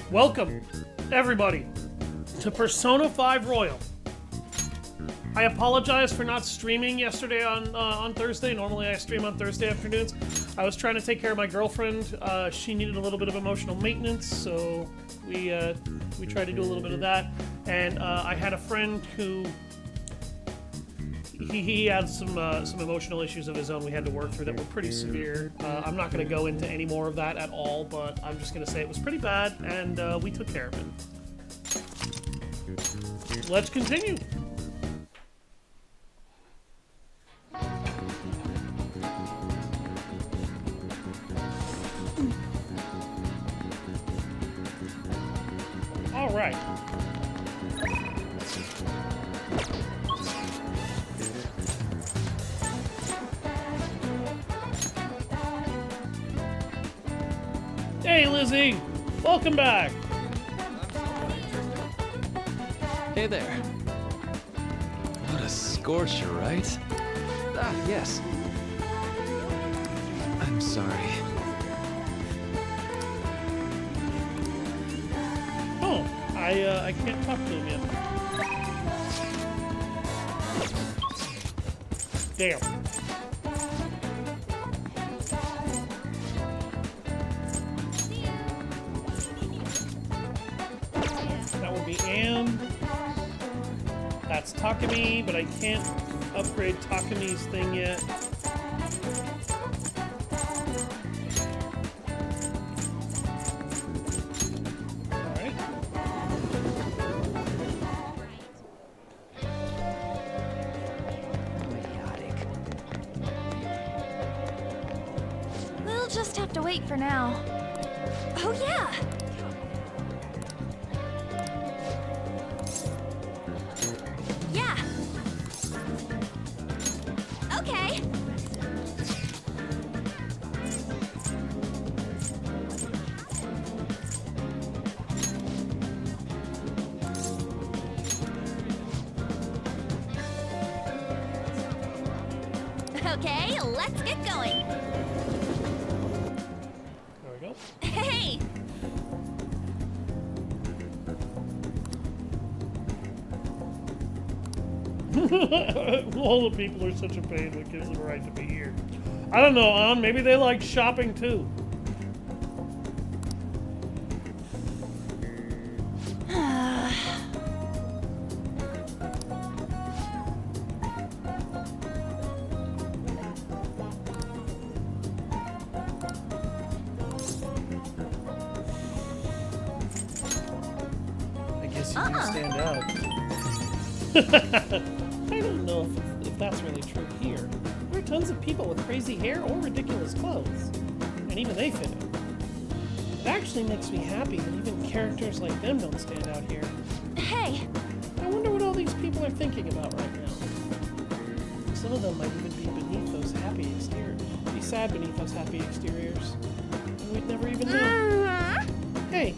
Welcome, everybody, to Persona 5 Royal. I apologize for not streaming yesterday on Thursday. Normally I stream on Thursday afternoons. I was trying to take care of my girlfriend. She needed a little bit of emotional maintenance, so we tried to do a little bit of that. And I had a friend who he had some emotional issues of his own we had to work through that were pretty severe. I'm not going to go into any more of that at all, but I'm just going to say it was pretty bad, and we took care of it. Let's continue. All right. Hey, Lizzie! Welcome back! Hey there. What a scorcher, right? Ah, yes. I'm sorry. Oh, I can't talk to him yet. Damn. That's Takumi, but I can't upgrade Takumi's thing yet. Alright. We'll just have to wait for now. Oh yeah! Okay, let's get going. There we go. Hey! All the people are such a pain that gives them a right to be here. I don't know, maybe they like shopping too. Stand out. I don't know if that's really true here. There are tons of people with crazy hair or ridiculous clothes, and even they fit in. It actually makes me happy that even characters like them don't stand out here. Hey! I wonder what all these people are thinking about right now. Some of them might even be beneath those happy exteriors. Be sad beneath those happy exteriors. And we'd never even know. Hey!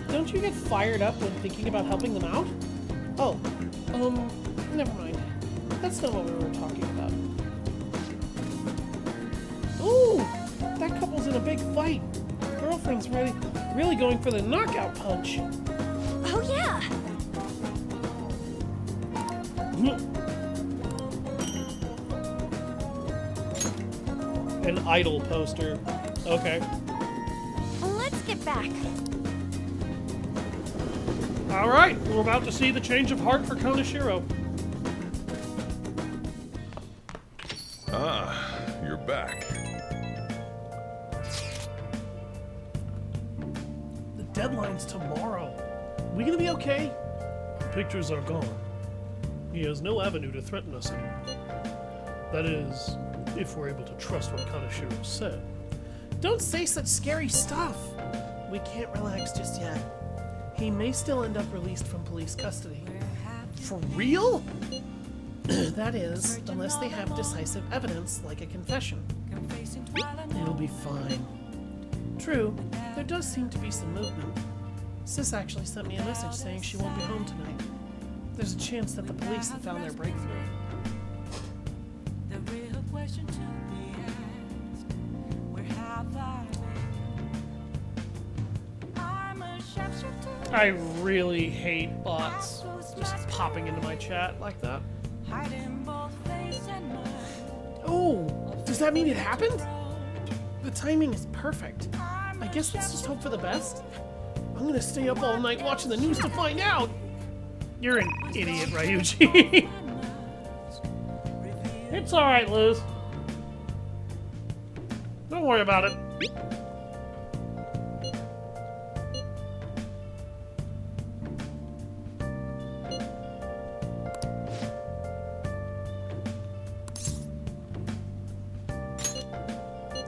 Don't you get fired up when thinking about helping them out? Oh, never mind. That's not what we were talking about. Ooh, that couple's in a big fight. Girlfriend's really going for the knockout punch. Oh yeah. An idol poster. Okay. Let's get back. All right, we're about to see the change of heart for Konashiro. Ah, you're back. The deadline's tomorrow. We gonna be okay? The pictures are gone. He has no avenue to threaten us anymore. That is, if we're able to trust what Kanashiro said. Don't say such scary stuff. We can't relax just yet. He may still end up released from police custody. For real? That is, unless they have decisive evidence like a confession. It'll be fine. True, there does seem to be some movement. Sis actually sent me a message saying she won't be home tonight. There's a chance that the police have found their breakthrough. I really hate bots just popping into my chat like that. Oh, does that mean it happened? The timing is perfect. I guess let's just hope for the best. I'm gonna stay up all night watching the news to find out. You're an idiot, Ryuji. It's alright, Liz. Don't worry about it.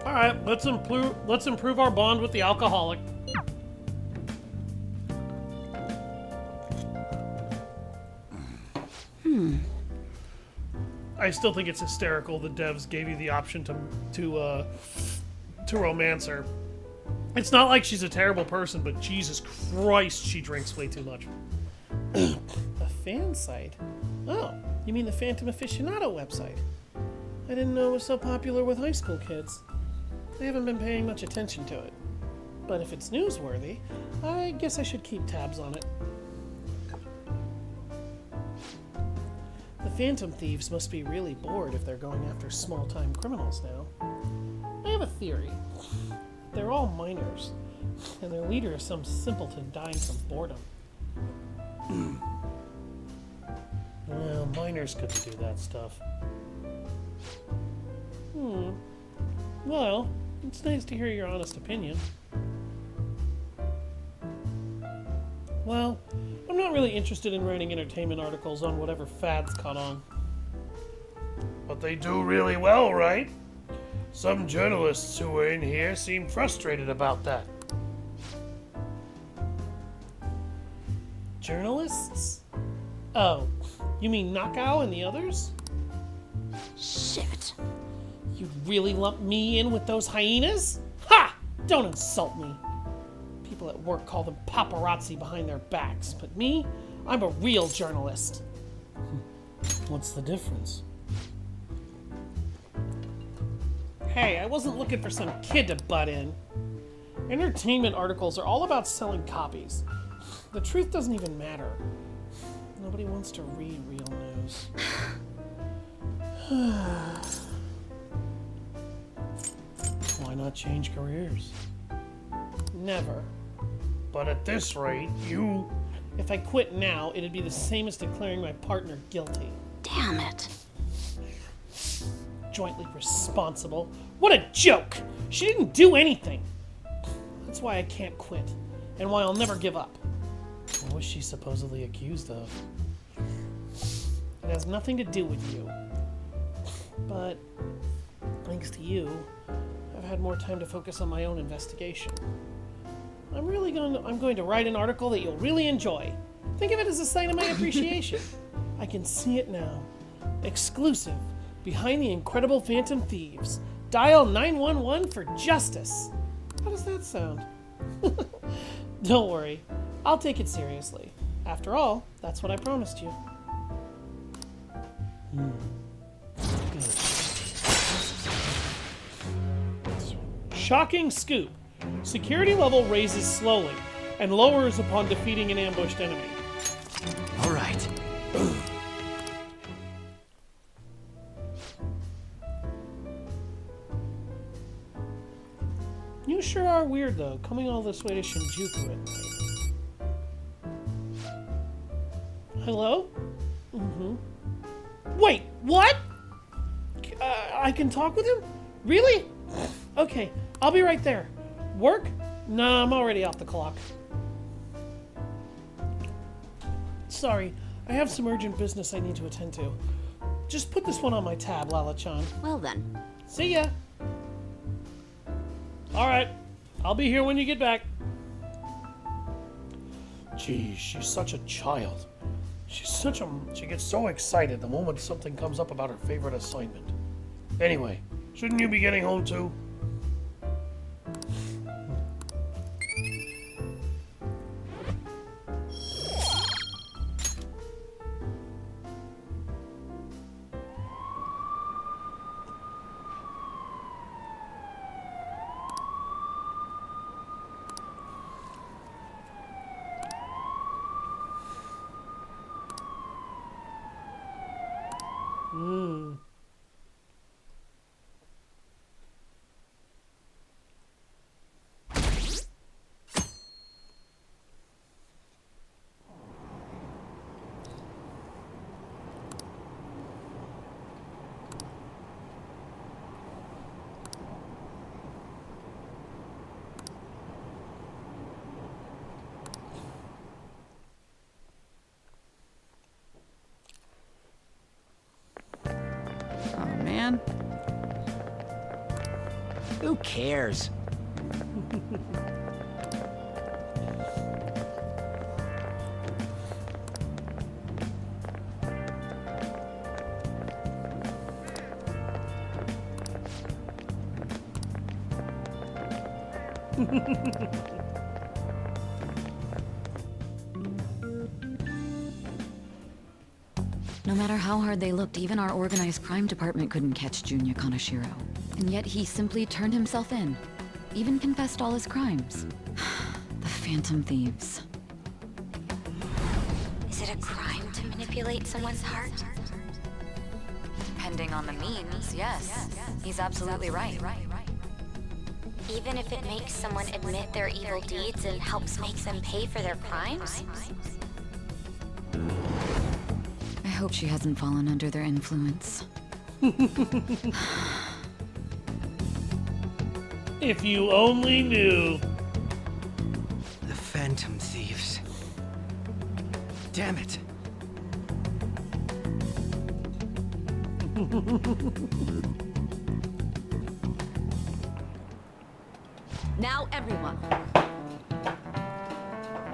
Alright, let's improve our bond with the alcoholic. I still think it's hysterical the devs gave you the option to romance her. It's not like she's a terrible person, but Jesus Christ, she drinks way too much. A fan site? Oh, you mean the Phantom Aficionado website? I didn't know it was so popular with high school kids. I haven't been paying much attention to it. But if it's newsworthy, I guess I should keep tabs on it. The Phantom Thieves must be really bored if they're going after small-time criminals now. I have a theory. They're all minors, and their leader is some simpleton dying from boredom. Well, minors couldn't do that stuff. Well, it's nice to hear your honest opinion. Well, I'm not really interested in writing entertainment articles on whatever fads caught on. But they do really well, right? Some journalists who were in here seem frustrated about that. Journalists? Oh, you mean Nakao and the others? Shit. You'd really lump me in with those hyenas? Ha! Don't insult me. People at work call them paparazzi behind their backs, but me, I'm a real journalist. What's the difference? Hey, I wasn't looking for some kid to butt in. Entertainment articles are all about selling copies. The truth doesn't even matter. Nobody wants to read real news. Why not change careers? Never. But at this rate, if I quit now, it'd be the same as declaring my partner guilty. Damn it. Jointly responsible. What a joke! She didn't do anything. That's why I can't quit, and why I'll never give up. What was she supposedly accused of? It has nothing to do with you. But, thanks to you, I've had more time to focus on my own investigation. I'm going to write an article that you'll really enjoy. Think of it as a sign of my appreciation. I can see it now. Exclusive. Behind the incredible Phantom Thieves. Dial 911 for justice. How does that sound? Don't worry. I'll take it seriously. After all, that's what I promised you. Good. Shocking scoop. Security level raises slowly and lowers upon defeating an ambushed enemy. All right. You sure are weird, though, coming all this way to Shinjuku at night. Hello? Wait, what? I can talk with him? Really? Okay, I'll be right there. Work? Nah, I'm already off the clock. Sorry, I have some urgent business I need to attend to. Just put this one on my tab, Lala-chan. Well then. See ya! Alright. I'll be here when you get back. Geez, she's such a child. She gets so excited the moment something comes up about her favorite assignment. Anyway, shouldn't you be getting home too? Man. Who cares? No matter how hard they looked, even our organized crime department couldn't catch Junya Kaneshiro. And yet he simply turned himself in. Even confessed all his crimes. The Phantom Thieves. Is it a crime to manipulate someone's heart? Depending on the means, yes. He's absolutely right. Even if it makes someone admit their evil deeds and helps make them pay for their crimes? I hope she hasn't fallen under their influence. If you only knew. The Phantom Thieves. Damn it. Now everyone.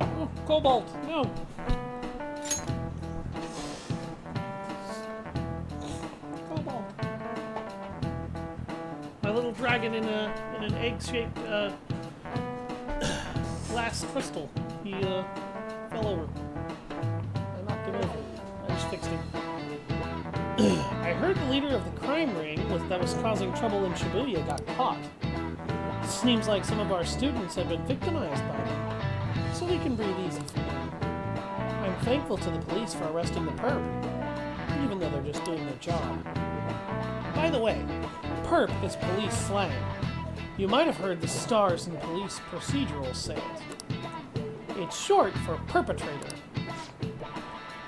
Oh, Cobalt, no. Cobalt. My little dragon in an egg-shaped glass crystal. He fell over. I knocked him over. I just fixed him. I heard the leader of the crime ring that was causing trouble in Shibuya got caught. Seems like some of our students have been victimized by them, so we can breathe easy for now. I'm thankful to the police for arresting the perp, even though they're just doing their job. By the way, perp is police slang. You might have heard the stars in police procedurals say it. It's short for perpetrator.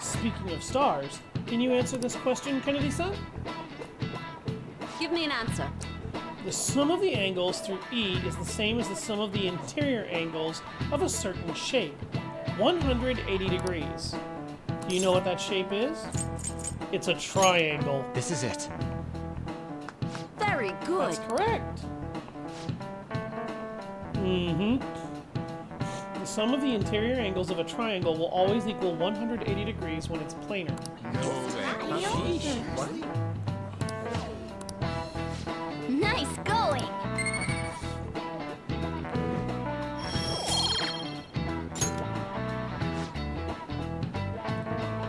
Speaking of stars, can you answer this question, Kennedy-san? Give me an answer. The sum of the angles through E is the same as the sum of the interior angles of a certain shape, 180 degrees. Do you know what that shape is? It's a triangle. This is it. Very good. That's correct. The sum of the interior angles of a triangle will always equal 180 degrees when it's planar. Nice going!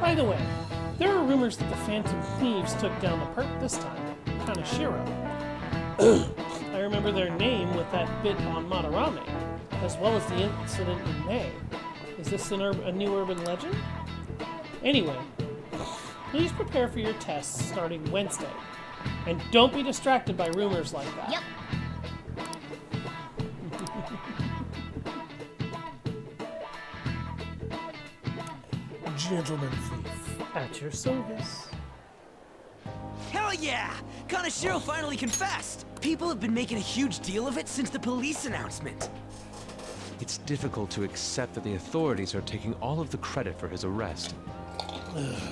By the way, there are rumors that the Phantom Thieves took down the perp this time, Kaneshiro. I remember their name with that bit on Madarame, as well as the incident in May. Is this a new urban legend? Anyway, please prepare for your tests starting Wednesday. And don't be distracted by rumors like that. Yep. Gentleman thief, at your service. Hell yeah! Kaneshiro finally confessed! People have been making a huge deal of it since the police announcement. It's difficult to accept that the authorities are taking all of the credit for his arrest.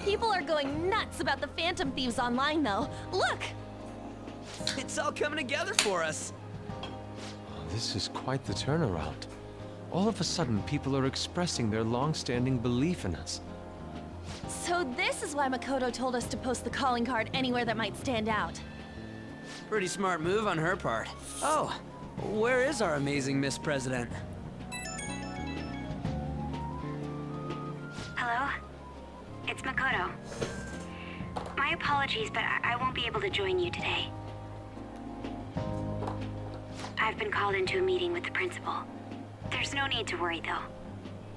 People are going nuts about the Phantom Thieves online, though. Look! It's all coming together for us. This is quite the turnaround. All of a sudden, people are expressing their long-standing belief in us. So this is why Makoto told us to post the calling card anywhere that might stand out. Pretty smart move on her part. Oh, where is our amazing Miss President? Hello? It's Makoto. My apologies, but I won't be able to join you today. I've been called into a meeting with the principal. There's no need to worry, though.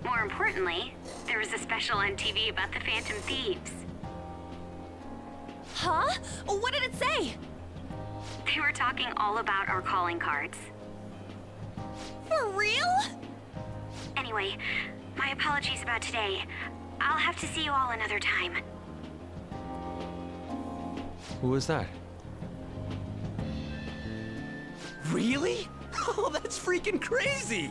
More importantly, there was a special on TV about the Phantom Thieves. Huh? What did it say? They were talking all about our calling cards. For real? Anyway, my apologies about today. I'll have to see you all another time. Who was that? Really? Oh, that's freaking crazy!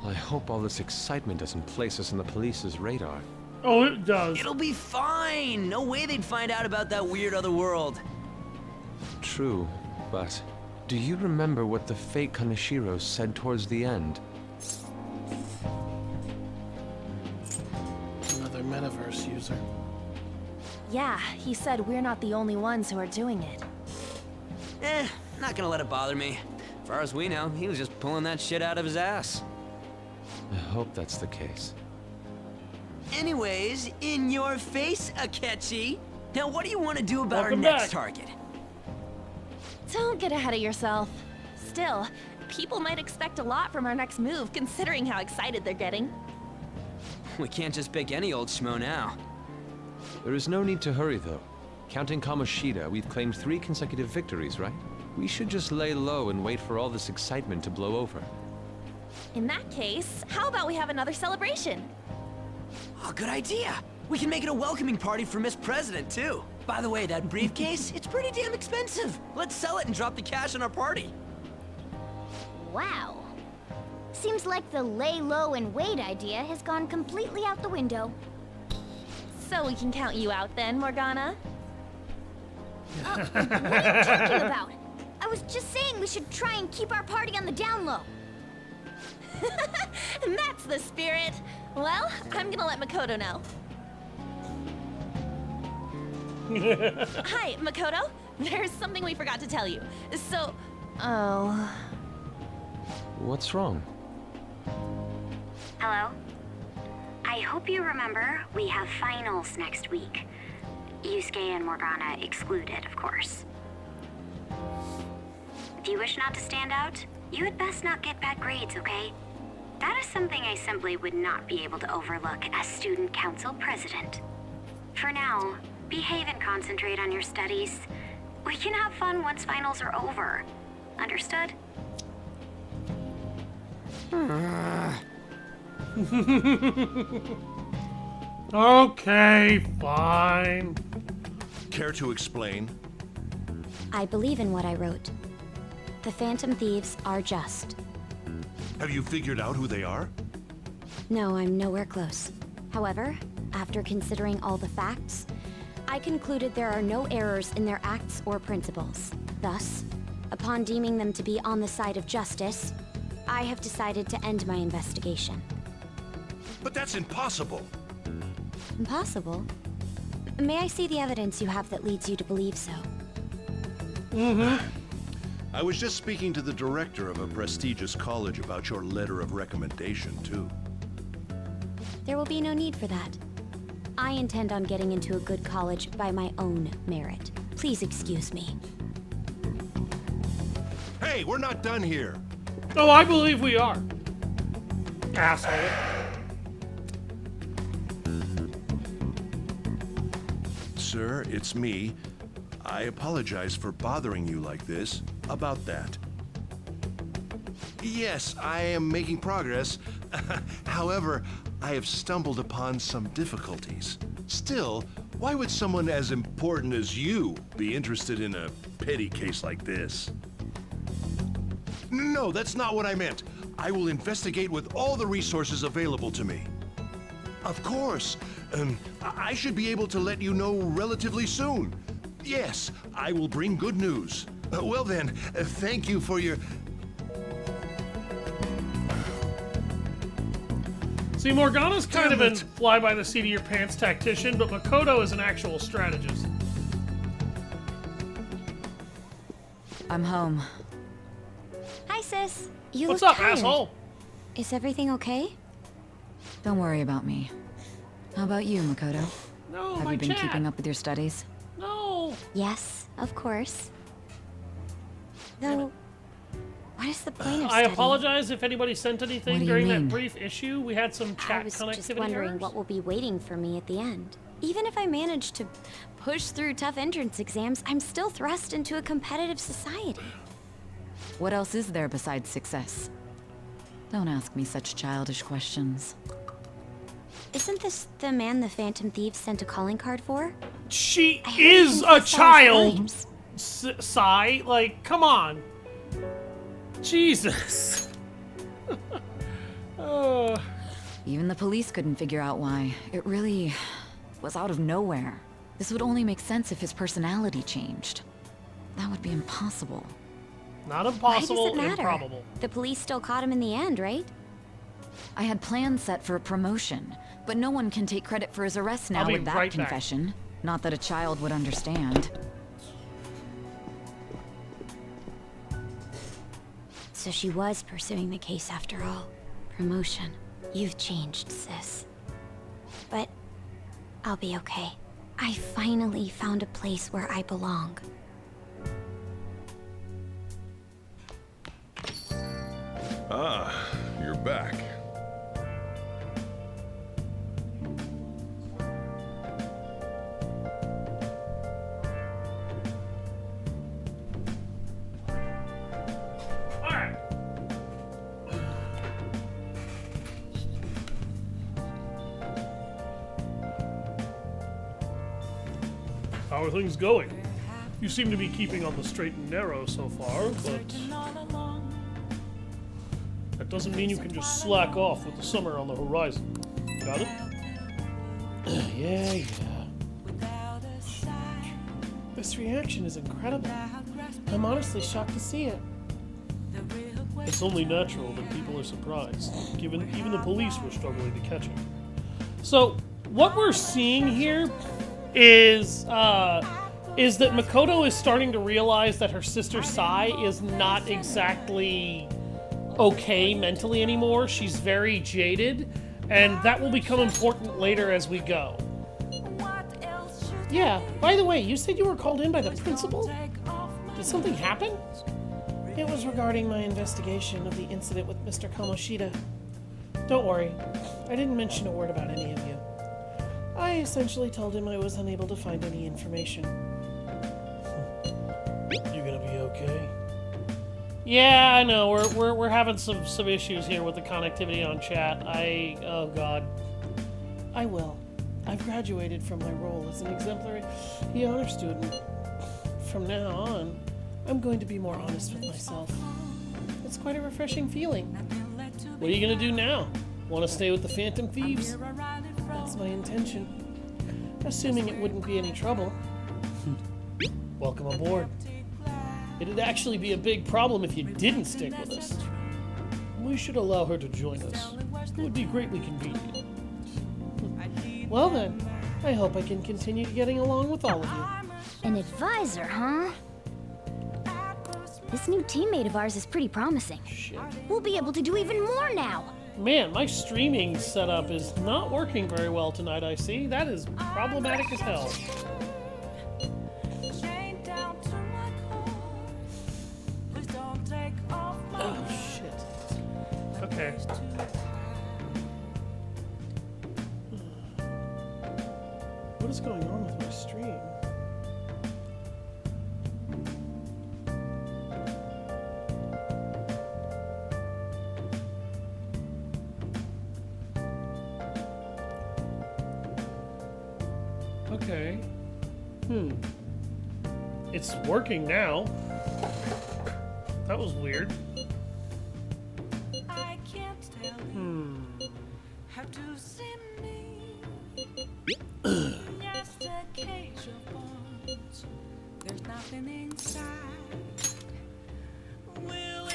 I hope all this excitement doesn't place us on the police's radar. Oh, it does. It'll be fine! No way they'd find out about that weird other world. True, but do you remember what the fake Kaneshiro said towards the end? Another metaverse user. Yeah, he said we're not the only ones who are doing it. Not gonna let it bother me. As far as we know, he was just pulling that shit out of his ass. I hope that's the case. Anyways, in your face, Akechi. Now what do you want to do about Welcome our next back. target? Don't get ahead of yourself. Still, people might expect a lot from our next move, considering how excited they're getting. We can't just pick any old schmo now. There is no need to hurry, though. Counting Kamoshida, we've claimed 3 consecutive victories, right? We should just lay low and wait for all this excitement to blow over. In that case, how about we have another celebration? Oh, good idea. We can make it a welcoming party for Miss President, too. By the way, that briefcase, it's pretty damn expensive. Let's sell it and drop the cash on our party. Wow. Seems like the lay low and wait idea has gone completely out the window. So we can count you out then, Morgana? What are you talking about? I was just saying we should try and keep our party on the down low. That's the spirit. Well, I'm gonna let Makoto know. Hi, Makoto. There's something we forgot to tell you. So, oh. What's wrong? Hello? I hope you remember we have finals next week. Yusuke and Morgana excluded, of course. If you wish not to stand out, you had best not get bad grades, okay? That is something I simply would not be able to overlook as student council president. For now, behave and concentrate on your studies. We can have fun once finals are over. Understood? Okay, fine. Care to explain? I believe in what I wrote. The Phantom Thieves are just. Have you figured out who they are? No, I'm nowhere close. However, after considering all the facts, I concluded there are no errors in their acts or principles. Thus, upon deeming them to be on the side of justice, I have decided to end my investigation. But that's impossible. Impossible? May I see the evidence you have that leads you to believe so? I was just speaking to the director of a prestigious college about your letter of recommendation, too. There will be no need for that. I intend on getting into a good college by my own merit. Please excuse me. Hey, we're not done here. Oh, I believe we are. Asshole. Sir, it's me. I apologize for bothering you like this. About that. Yes, I am making progress. However, I have stumbled upon some difficulties. Still, why would someone as important as you be interested in a petty case like this? No, that's not what I meant. I will investigate with all the resources available to me. Of course. I should be able to let you know relatively soon. Yes, I will bring good news. Well then, thank you for your... See, Morgana's kind of an fly-by-the-seat-of-your-pants tactician, but Makoto is an actual strategist. I'm home. Hi, sis. You What's look up, tired. asshole? Is everything okay? Don't worry about me. How about you, Makoto? No, Have my you been chat. keeping up with your studies? No. Yes, of course. Though, what is the point of I studying? apologize if anybody sent anything What do you during that mean? brief issue. We had some I chat was connectivity just wondering errors. what will be waiting for me at the end. Even if I manage to push through tough entrance exams, I'm still thrust into a competitive society. What else is there besides success? Don't ask me such childish questions. Isn't this the man the Phantom Thieves sent a calling card for? She I heard is he a confessed all his child, crimes. Sai. Like, come on. Jesus. Even the police couldn't figure out why. It really was out of nowhere. This would only make sense if his personality changed. That would be impossible. Not Why does impossible, it matter? improbable. The police still caught him in the end, right? I had plans set for a promotion, but no one can take credit for his arrest now I'll be with that right back. confession. Not that a child would understand. So she was pursuing the case after all. Promotion. You've changed, sis. But I'll be okay. I finally found a place where I belong. Ah, you're back. Alright. How are things going? You seem to be keeping on the straight and narrow so far, but that doesn't mean you can just slack off with the summer on the horizon. Got it? Yeah. This reaction is incredible. I'm honestly shocked to see it. It's only natural that people are surprised, given even the police were struggling to catch him. So, what we're seeing here is that Makoto is starting to realize that her sister Sai is not exactly okay mentally anymore. She's very jaded, and that will become important later as we go. Yeah, by the way, you said you were called in by the principal? Did something happen? It was regarding my investigation of the incident with Mr. Kamoshida. Don't worry, I didn't mention a word about any of you. I essentially told him I was unable to find any information. You gonna be okay? Yeah, I know. We're having some issues here with the connectivity on chat. Oh god. I will. I've graduated from my role as an exemplary honor student. From now on, I'm going to be more honest with myself. It's quite a refreshing feeling. What are you gonna do now? Want to stay with the Phantom Thieves? That's my intention. Assuming it wouldn't be any trouble. Welcome aboard. It'd actually be a big problem if you didn't stick with us. We should allow her to join us. It would be greatly convenient. Well then, I hope I can continue getting along with all of you. An advisor, huh? This new teammate of ours is pretty promising. Shit. We'll be able to do even more now. Man, my streaming setup is not working very well tonight, I see. That is problematic as hell. Oh, shit. Okay. What is going on with my stream? Okay. It's working now. That was weird.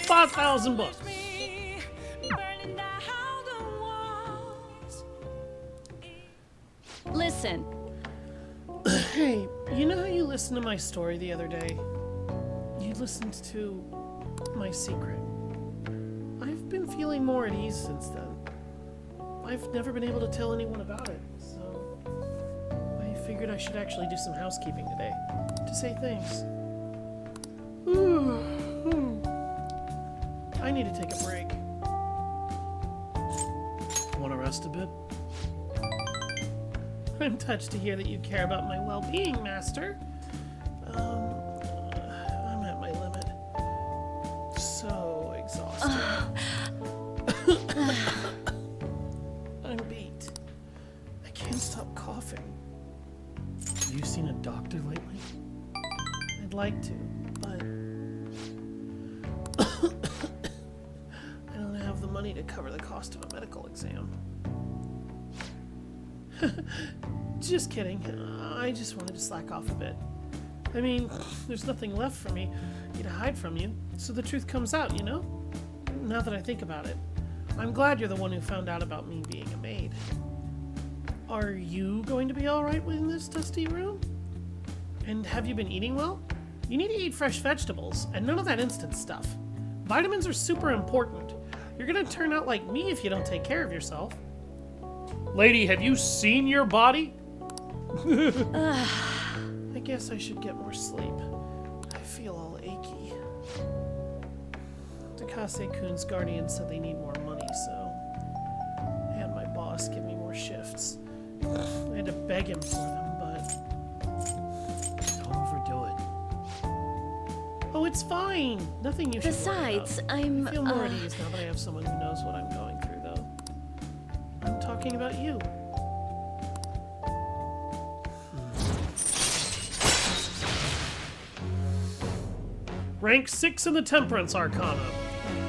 $5,000. Listen. Hey, you know how you listened to my story the other day? You listened to my secret. I've been feeling more at ease since then. I've never been able to tell anyone about it, so I figured I should actually do some housekeeping today to say thanks. I need to take a break. Want to rest a bit? I'm touched to hear that you care about my well-being, Master. I'm at my limit. So exhausted. I'm beat. I can't stop coughing. Have you seen a doctor lately? I'd like to, but I don't have the money to cover the cost of a medical exam. Just kidding. I just wanted to slack off a bit. I mean, there's nothing left for me to hide from you, so the truth comes out, you know? Now that I think about it, I'm glad you're the one who found out about me being a maid. Are you going to be alright in this dusty room? And have you been eating well? You need to eat fresh vegetables, and none of that instant stuff. Vitamins are super important. You're gonna turn out like me if you don't take care of yourself. Lady, have you seen your body? I guess I should get more sleep. I feel all achy. Takase-kun's guardian said they need more money, so I had my boss give me more shifts. I had to beg him for them, but don't overdo it. Oh, it's fine. Nothing you should worry about. Besides, I feel more at ease now that I have someone who knows what I'm going through, though. I'm talking about you. Rank 6 in the Temperance Arcana.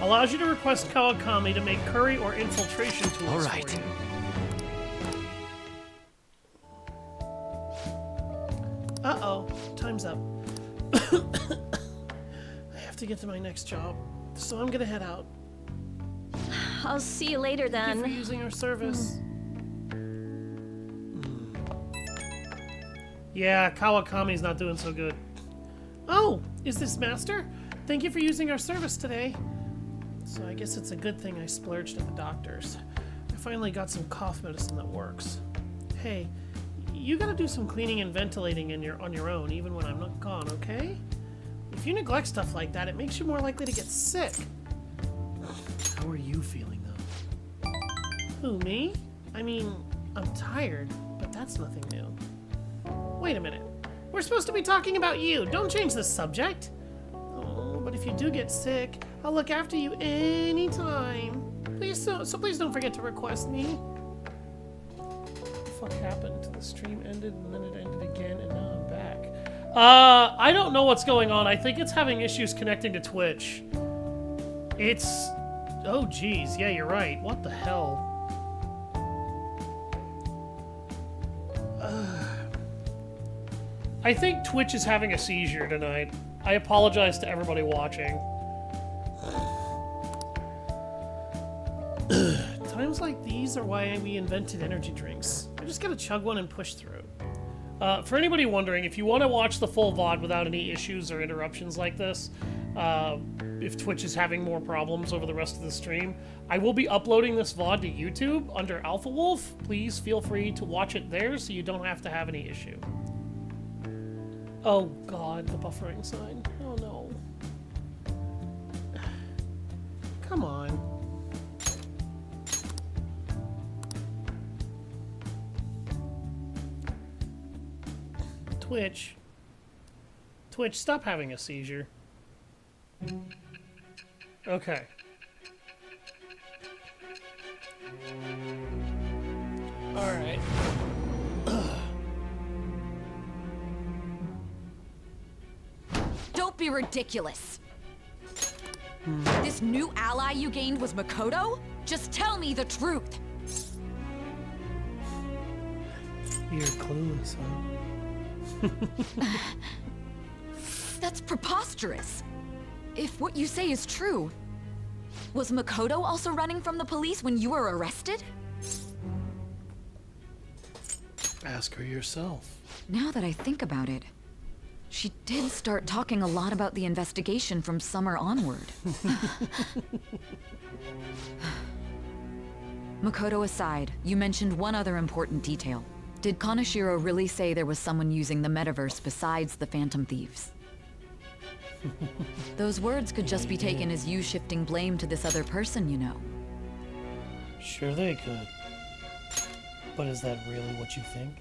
Allows you to request Kawakami to make curry or infiltration tools All right. for you. Uh-oh. Time's up. I have to get to my next job, so I'm gonna head out. I'll see you later Thank you then. for using our service. Yeah, Kawakami's not doing so good. Oh, is this Master? Thank you for using our service today. So I guess it's a good thing I splurged at the doctor's. I finally got some cough medicine that works. Hey, you gotta do some cleaning and ventilating on your own, even when I'm not gone, okay? If you neglect stuff like that, it makes you more likely to get sick. How are you feeling, though? Who, me? I mean, I'm tired, but that's nothing new. Wait a minute. We're supposed to be talking about you. Don't change the subject. Oh, but if you do get sick, I'll look after you anytime. Please, so please don't forget to request me. What the fuck happened? The stream ended, and then it ended again, and now I'm back. I don't know what's going on. I think it's having issues connecting to Twitch. It's... Oh, geez. Yeah, you're right. What the hell? I think Twitch is having a seizure tonight. I apologize to everybody watching. Times like these are why we invented energy drinks. I just gotta chug one and push through. For anybody wondering, if you want to watch the full VOD without any issues or interruptions like this, if Twitch is having more problems over the rest of the stream, I will be uploading this VOD to YouTube under Alpha Wolf. Please feel free to watch it there so you don't have to have any issue. Oh god, the buffering sign. Oh no. Come on. Twitch. Twitch, stop having a seizure. Okay. Alright. Don't be ridiculous. This new ally you gained was Makoto? Just tell me the truth. You're clueless, huh? That's preposterous. If what you say is true, was Makoto also running from the police when you were arrested? Ask her yourself. Now that I think about it, she did start talking a lot about the investigation from summer onward. Makoto aside, you mentioned one other important detail. Did Kaneshiro really say there was someone using the metaverse besides the Phantom Thieves? Those words could just be taken as you shifting blame to this other person, you know. Sure they could. But is that really what you think?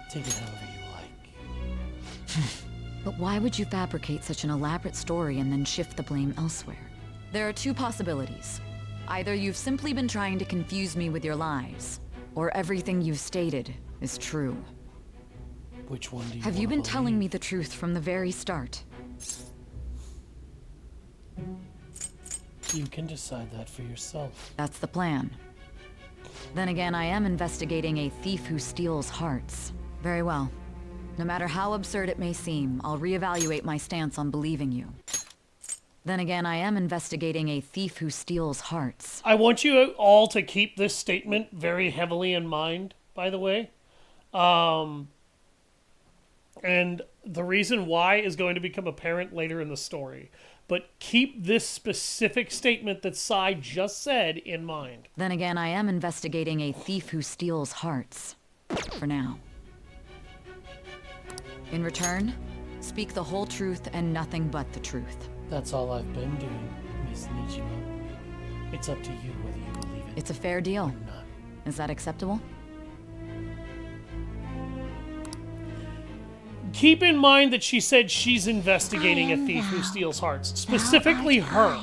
Take it however you like. But why would you fabricate such an elaborate story and then shift the blame elsewhere? There are two possibilities. Either you've simply been trying to confuse me with your lies, or everything you've stated is true. Which one do you Have you been telling me the truth from the very start? You can decide that for yourself. That's the plan. Then again, I am investigating a thief who steals hearts. Very well. No matter how absurd it may seem, I'll reevaluate my stance on believing you. Then again, I am investigating a thief who steals hearts. I want you all to keep this statement very heavily in mind, by the way. And the reason why is going to become apparent later in the story. But keep this specific statement that Sai just said in mind. Then again, I am investigating a thief who steals hearts. For now. In return, speak the whole truth and nothing but the truth. That's all I've been doing, Miss Nijima. It's up to you whether you believe it. It's a fair deal. Or not. Is that acceptable? Keep in mind that she said she's investigating a thief who steals hearts. Specifically her.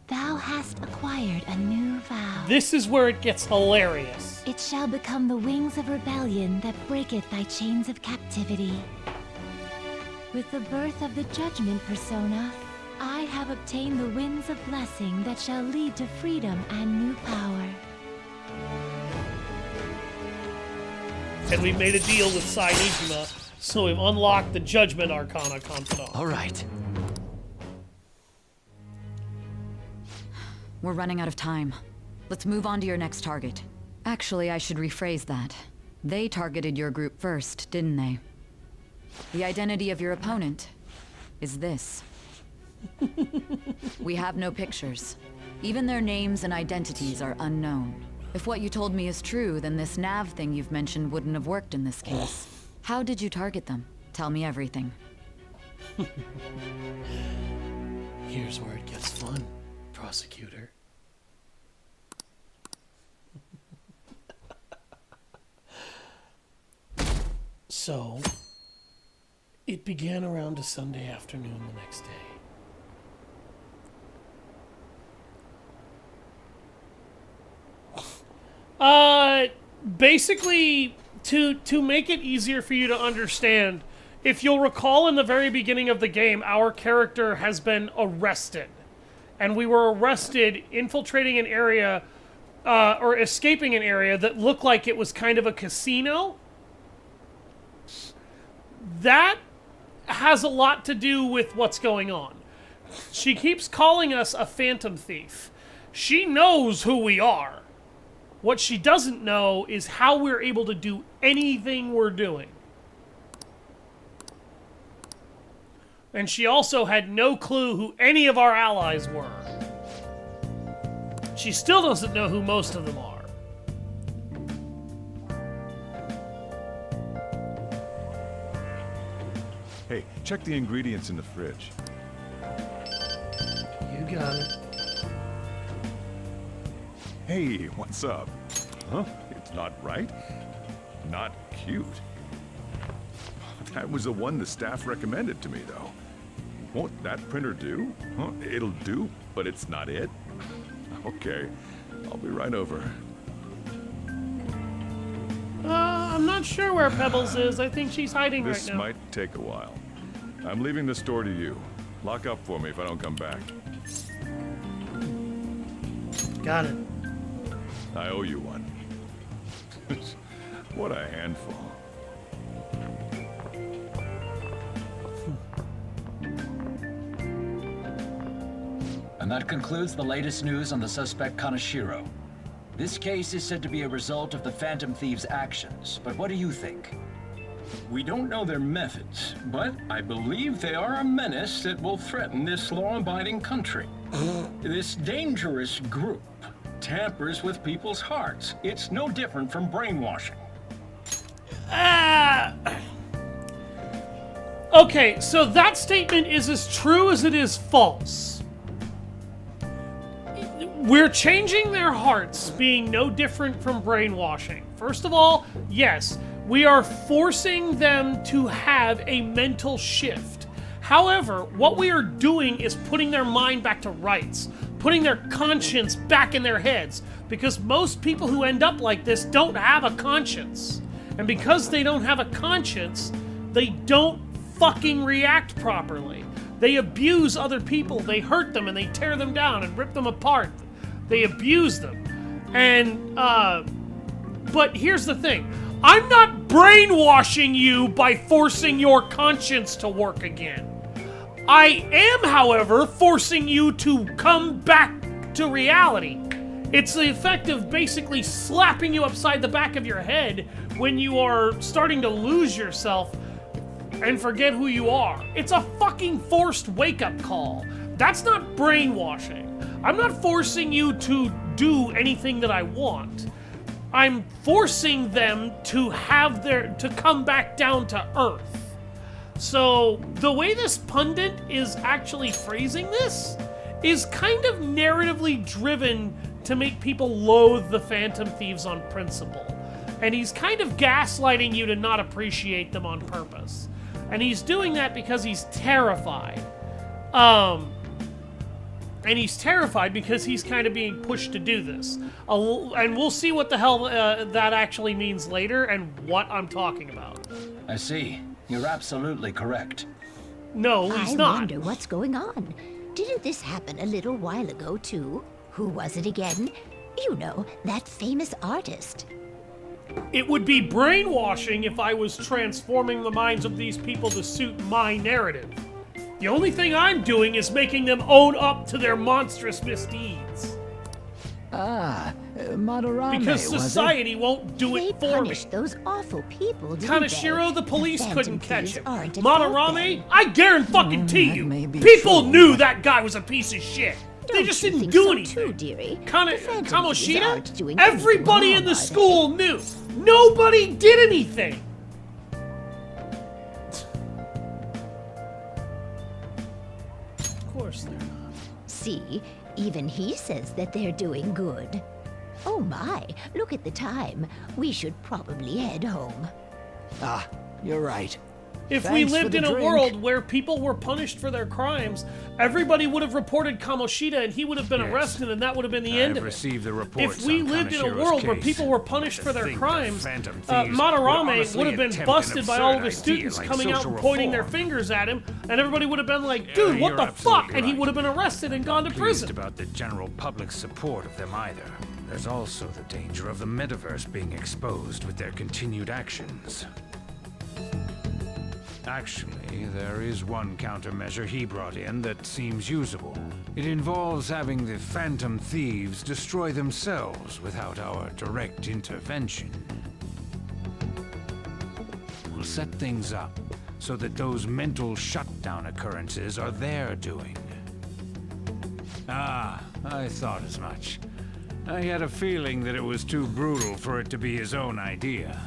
Thou hast acquired a new vow. This is where it gets hilarious. It shall become the wings of rebellion that breaketh thy chains of captivity. With the birth of the judgment persona, I have obtained the winds of blessing that shall lead to freedom and new power. And we made a deal with Sai Nijima, so we've unlocked the Judgment Arcana confidant. All right. We're running out of time. Let's move on to your next target. Actually, I should rephrase that. They targeted your group first, didn't they? The identity of your opponent is this. We have no pictures. Even their names and identities are unknown. If what you told me is true, then this nav thing you've mentioned wouldn't have worked in this case. How did you target them? Tell me everything. Here's where it gets fun, prosecutor. So, it began around a Sunday afternoon the next day. Basically, to make it easier for you to understand, if you'll recall in the very beginning of the game, our character has been arrested. And we were arrested infiltrating an area, or escaping an area that looked like it was kind of a casino. That has a lot to do with what's going on. She keeps calling us a phantom thief. She knows who we are. What she doesn't know is how we're able to do anything we're doing. And she also had no clue who any of our allies were. She still doesn't know who most of them are. Hey, check the ingredients in the fridge. You got it. Hey, what's up? Huh? It's not right? Not cute. That was the one the staff recommended to me, though. Won't that printer do? Huh? It'll do, but it's not it? Okay, I'll be right over. I'm not sure where Pebbles is. I think she's hiding right now. This might take a while. I'm leaving the store to you. Lock up for me if I don't come back. Got it. I owe you one. What a handful. And that concludes the latest news on the suspect Kaneshiro. This case is said to be a result of the Phantom Thieves' actions, but what do you think? We don't know their methods, but I believe they are a menace that will threaten this law-abiding country. This dangerous group tampers with people's hearts. It's no different from brainwashing. Okay, so that statement is as true as it is false. We're changing their hearts being no different from brainwashing. First of all, yes, we are forcing them to have a mental shift. However, what we are doing is putting their mind back to rights, putting their conscience back in their heads, because most people who end up like this don't have a conscience. And because they don't have a conscience, they don't fucking react properly. They abuse other people, they hurt them, and they tear them down and rip them apart. They abuse them. And, but here's the thing. I'm not brainwashing you by forcing your conscience to work again. I am, however, forcing you to come back to reality. It's the effect of basically slapping you upside the back of your head when you are starting to lose yourself and forget who you are. It's a fucking forced wake-up call. That's not brainwashing. I'm not forcing you to do anything that I want. I'm forcing them to to come back down to earth. So the way this pundit is actually phrasing this is kind of narratively driven to make people loathe the Phantom Thieves on principle. And he's kind of gaslighting you to not appreciate them on purpose. And he's doing that because he's terrified. And he's terrified because he's kind of being pushed to do this. And we'll see what the hell that actually means later and what I'm talking about. I see. You're absolutely correct. No, he's not. I wonder what's going on. Didn't this happen a little while ago, too? Who was it again? You know, that famous artist. It would be brainwashing if I was transforming the minds of these people to suit my narrative. The only thing I'm doing is making them own up to their monstrous misdeeds. Madarame, because society won't do it for me. Those awful people, didn't Kaneshiro, the police couldn't catch him. Madarame, I guarantee you, people knew that guy was a piece of shit. They just didn't do anything. Kamoshida, everybody in the school knew. Nobody did anything. Of course they're not. See, even he says that they're doing good. Oh my, look at the time. We should probably head home. Ah, you're right. If we lived in a world where people were punished for their crimes, everybody would have reported Kamoshida and he would have been arrested and that would have been the end of it. Received the reports if we lived in a world where people were punished for their crimes, Madarame would have been busted by all of his students coming out and pointing their fingers at him, and everybody would have been like, dude, what the fuck? And he would have been arrested and gone to prison. About the general public support of them either. There's also the danger of the metaverse being exposed with their continued actions. Actually, there is one countermeasure he brought in that seems usable. It involves having the Phantom Thieves destroy themselves without our direct intervention. We'll set things up so that those mental shutdown occurrences are their doing. Ah, I thought as much. I had a feeling that it was too brutal for it to be his own idea.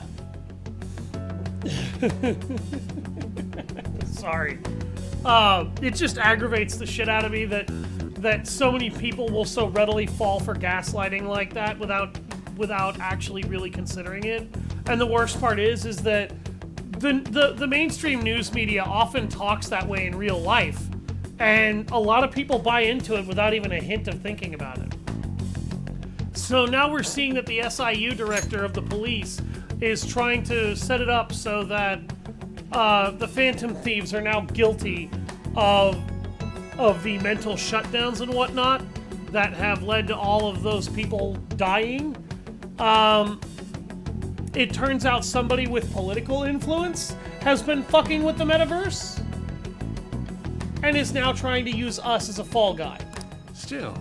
Sorry. It just aggravates the shit out of me that so many people will so readily fall for gaslighting like that without actually really considering it. And the worst part is that the mainstream news media often talks that way in real life, and a lot of people buy into it without even a hint of thinking about it. So now we're seeing that the SIU director of the police is trying to set it up so that the Phantom Thieves are now guilty of the mental shutdowns and whatnot that have led to all of those people dying. It turns out somebody with political influence has been fucking with the metaverse and is now trying to use us as a fall guy. Still,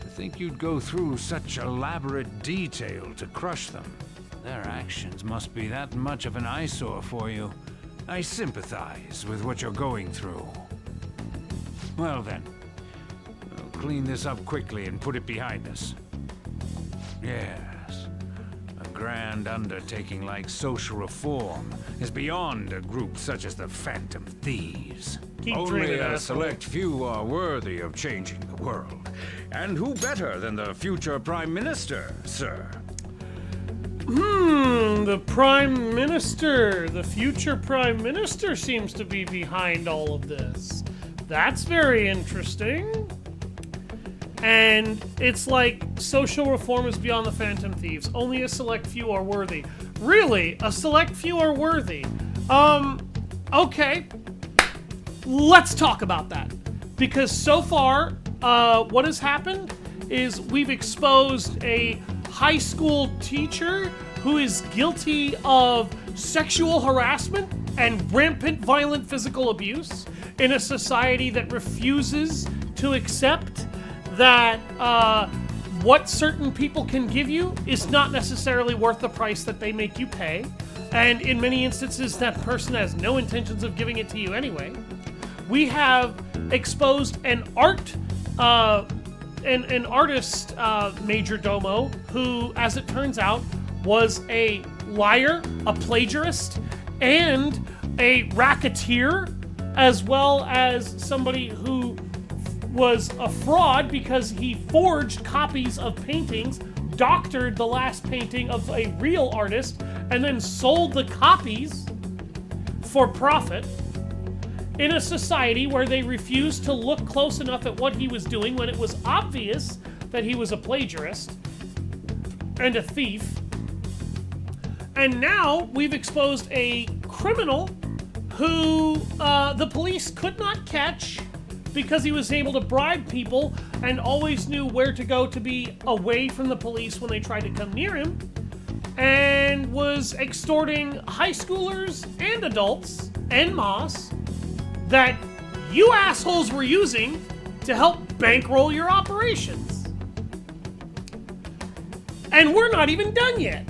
the think you'd go through such elaborate detail to crush them. Their actions must be that much of an eyesore for you. I sympathize with what you're going through. Well then, we'll clean this up quickly and put it behind us. Yes, a grand undertaking like social reform is beyond a group such as the Phantom Thieves. Only a select few are worthy of changing the world. And who better than the future Prime Minister, sir? The Prime Minister, the future Prime Minister seems to be behind all of this. That's very interesting. And it's like social reform is beyond the Phantom Thieves. Only a select few are worthy. Really? A select few are worthy? Okay. Let's talk about that. Because so far, what has happened is we've exposed a high school teacher who is guilty of sexual harassment and rampant violent physical abuse in a society that refuses to accept that what certain people can give you is not necessarily worth the price that they make you pay. And in many instances, that person has no intentions of giving it to you anyway. We have exposed an artist major domo who, as it turns out, was a liar, a plagiarist, and a racketeer, as well as somebody who was a fraud because he forged copies of paintings, doctored the last painting of a real artist, and then sold the copies for profit in a society where they refused to look close enough at what he was doing when it was obvious that he was a plagiarist and a thief. And now we've exposed a criminal who the police could not catch because he was able to bribe people and always knew where to go to be away from the police when they tried to come near him, and was extorting high schoolers and adults en masse that you assholes were using to help bankroll your operations. And we're not even done yet.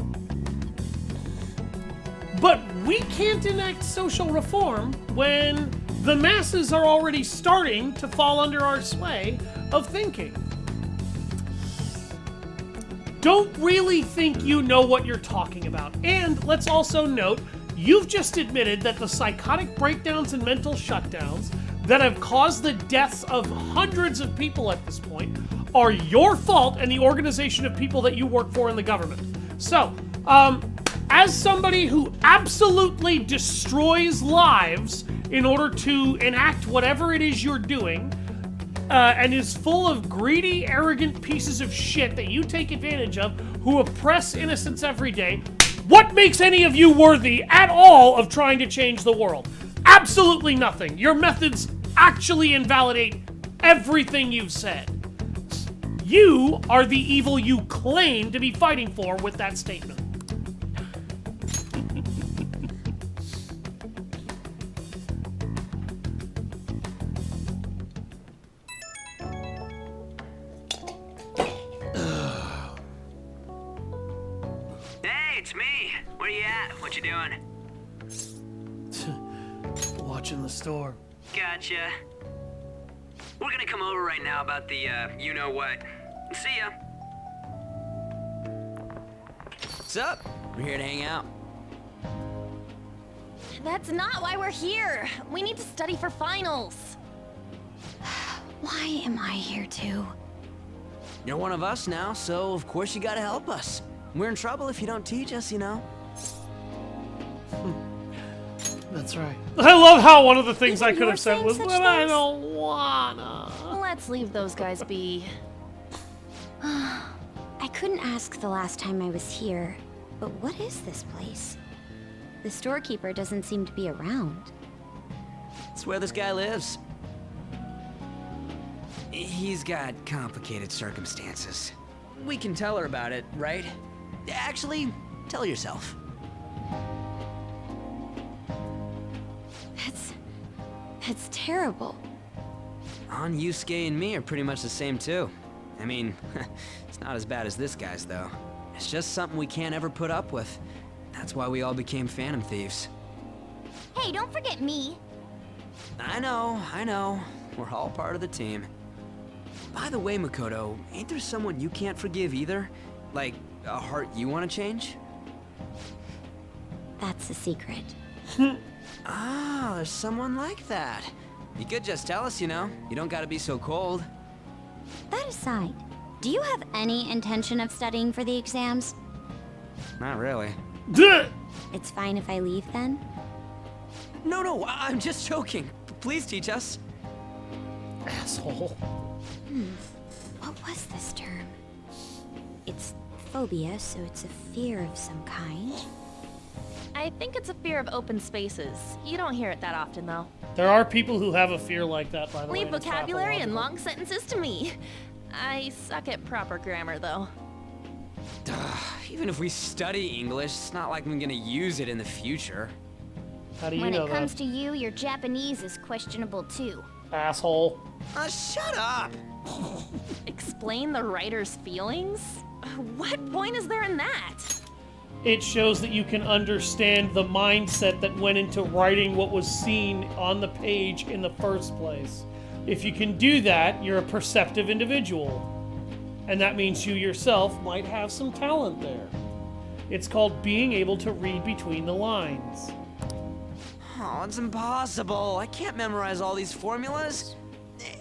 But we can't enact social reform when the masses are already starting to fall under our sway of thinking. Don't really think you know what you're talking about. And let's also note, you've just admitted that the psychotic breakdowns and mental shutdowns that have caused the deaths of hundreds of people at this point are your fault and the organization of people that you work for in the government. So, as somebody who absolutely destroys lives in order to enact whatever it is you're doing, and is full of greedy, arrogant pieces of shit that you take advantage of, who oppress innocents every day, what makes any of you worthy at all of trying to change the world? Absolutely nothing. Your methods actually invalidate everything you've said. You are the evil you claim to be fighting for with that statement. It's me. Where you at? What you doing? Watching the store. Gotcha. We're gonna come over right now about the, you-know-what. See ya. What's up? We're here to hang out. That's not why we're here. We need to study for finals. Why am I here too? You're one of us now, so of course you gotta help us. We're in trouble if you don't teach us, you know. That's right. I love how one of the things I could have said was, "But I don't wanna." Let's leave those guys be. I couldn't ask the last time I was here, but what is this place? The storekeeper doesn't seem to be around. It's where this guy lives. He's got complicated circumstances. We can tell her about it, right? Actually, tell yourself. That's terrible. On Yusuke and me are pretty much the same too. I mean, it's not as bad as this guy's, though. It's just something we can't ever put up with. That's why we all became Phantom Thieves. Hey, don't forget me. I know. We're all part of the team. By the way, Makoto, ain't there someone you can't forgive either? Like, a heart you want to change? That's a secret. Ah, there's someone like that. You could just tell us, you know. You don't gotta be so cold. That aside, do you have any intention of studying for the exams? Not really. It's fine if I leave then? No, I'm just joking. Please teach us. Asshole. What was this term? It's phobia, so it's a fear of some kind. I think it's a fear of open spaces. You don't hear it that often, though. There are people who have a fear like that, by the way. Leave vocabulary and long sentences to me. I suck at proper grammar, though. Even if we study English, it's not like I'm gonna use it in the future. How do you when know it comes that? to you, your Japanese is questionable too. Asshole. Shut up! Explain the writer's feelings? What point is there in that? It shows that you can understand the mindset that went into writing what was seen on the page in the first place. If you can do that, you're a perceptive individual. And that means you yourself might have some talent there. It's called being able to read between the lines. Oh, it's impossible. I can't memorize all these formulas.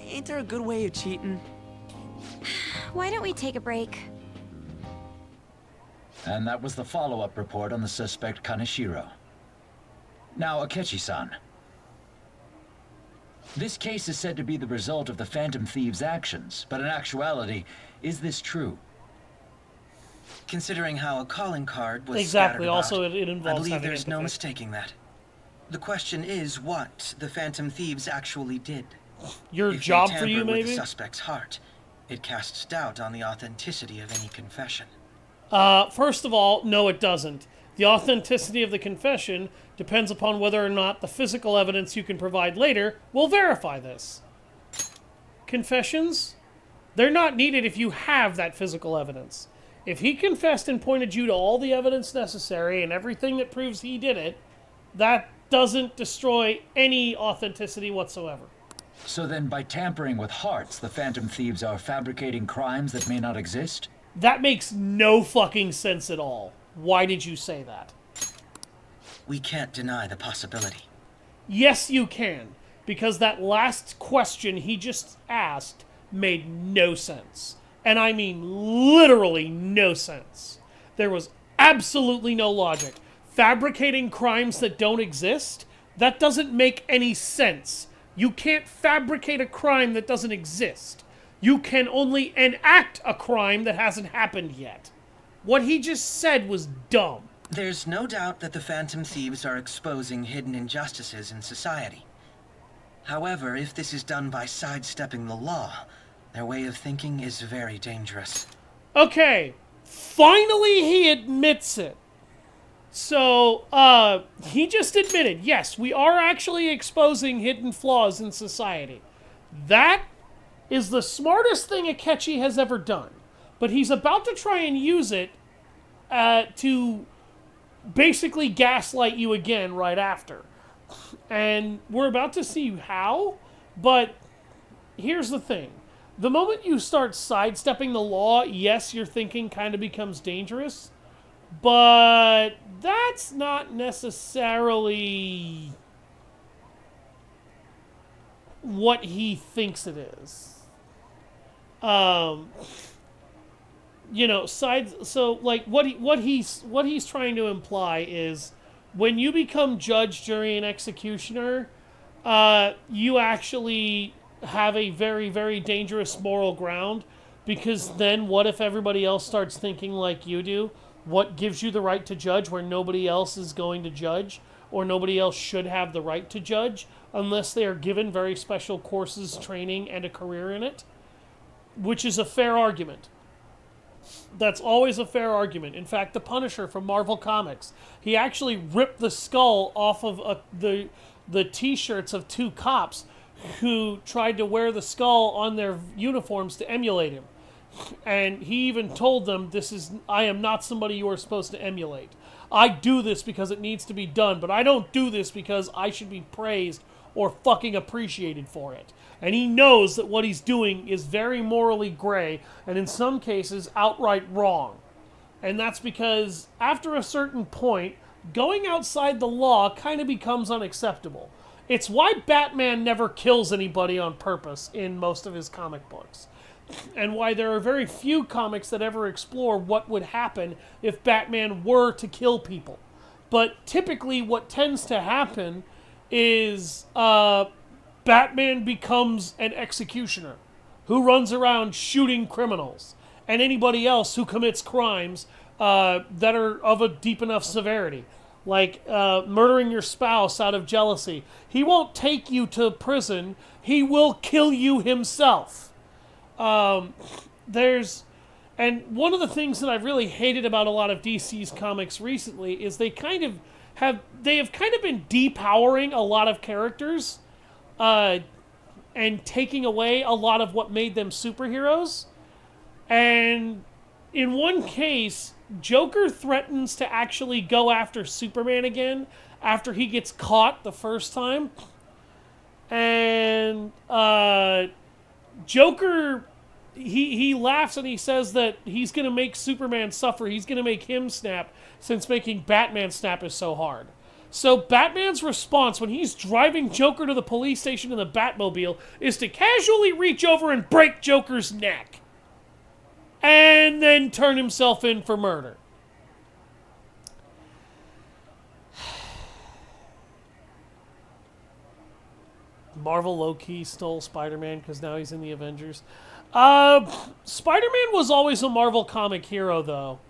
Ain't there a good way of cheating? Why don't we take a break? And that was the follow-up report on the suspect Kaneshiro. Now, Akechi-san. This case is said to be the result of the Phantom Thieves' actions, but in actuality, is this true? Considering how a calling card was exactly. scattered about, Also, it involves I believe having there's no empathy. mistaking that. The question is what the Phantom Thieves actually did. Your if job they for you, tampered with maybe? the suspect's heart, it casts doubt on the authenticity of any confession. First of all, no, it doesn't. The authenticity of the confession depends upon whether or not the physical evidence you can provide later will verify this. Confessions? They're not needed if you have that physical evidence. If he confessed and pointed you to all the evidence necessary and everything that proves he did it, that doesn't destroy any authenticity whatsoever. So then, by tampering with hearts, the Phantom Thieves are fabricating crimes that may not exist? That makes no fucking sense at all. Why did you say that? We can't deny the possibility. Yes, you can. Because that last question he just asked made no sense. And I mean literally no sense. There was absolutely no logic. Fabricating crimes that don't exist? That doesn't make any sense. You can't fabricate a crime that doesn't exist. You can only enact a crime that hasn't happened yet. What he just said was dumb. There's no doubt that the Phantom Thieves are exposing hidden injustices in society. However, if this is done by sidestepping the law, their way of thinking is very dangerous. Okay, finally he admits it. So, he just admitted, yes, we are actually exposing hidden flaws in society. That is the smartest thing Akechi has ever done. But he's about to try and use it to basically gaslight you again right after. And we're about to see how, but here's the thing. The moment you start sidestepping the law, yes, your thinking kind of becomes dangerous, but that's not necessarily what he thinks it is. You know, so like what he's trying to imply is when you become judge, jury, and executioner, you actually have a very, very dangerous moral ground, because then what if everybody else starts thinking like you do? What gives you the right to judge where nobody else is going to judge, or nobody else should have the right to judge unless they are given very special courses, training, and a career in it? Which is a fair argument. That's always a fair argument. In fact, the Punisher from Marvel Comics, he actually ripped the skull off of the t-shirts of two cops who tried to wear the skull on their uniforms to emulate him. And he even told them, I am not somebody you are supposed to emulate. I do this because it needs to be done, but I don't do this because I should be praised or fucking appreciated for it. And he knows that what he's doing is very morally gray, and in some cases, outright wrong. And that's because, after a certain point, going outside the law kind of becomes unacceptable. It's why Batman never kills anybody on purpose in most of his comic books. And why there are very few comics that ever explore what would happen if Batman were to kill people. But typically what tends to happen is Batman becomes an executioner who runs around shooting criminals and anybody else who commits crimes that are of a deep enough severity. Like murdering your spouse out of jealousy. He won't take you to prison. He will kill you himself. And one of the things that I've really hated about a lot of DC's comics recently is they have been depowering a lot of characters, and taking away a lot of what made them superheroes. And in one case, Joker threatens to actually go after Superman again after he gets caught the first time. And Joker, he laughs and he says that he's going to make Superman suffer. He's going to make him snap, since making Batman snap is so hard. So Batman's response when he's driving Joker to the police station in the Batmobile is to casually reach over and break Joker's neck. And then turn himself in for murder. Marvel low-key stole Spider-Man because now he's in the Avengers. Spider-Man was always a Marvel comic hero, though.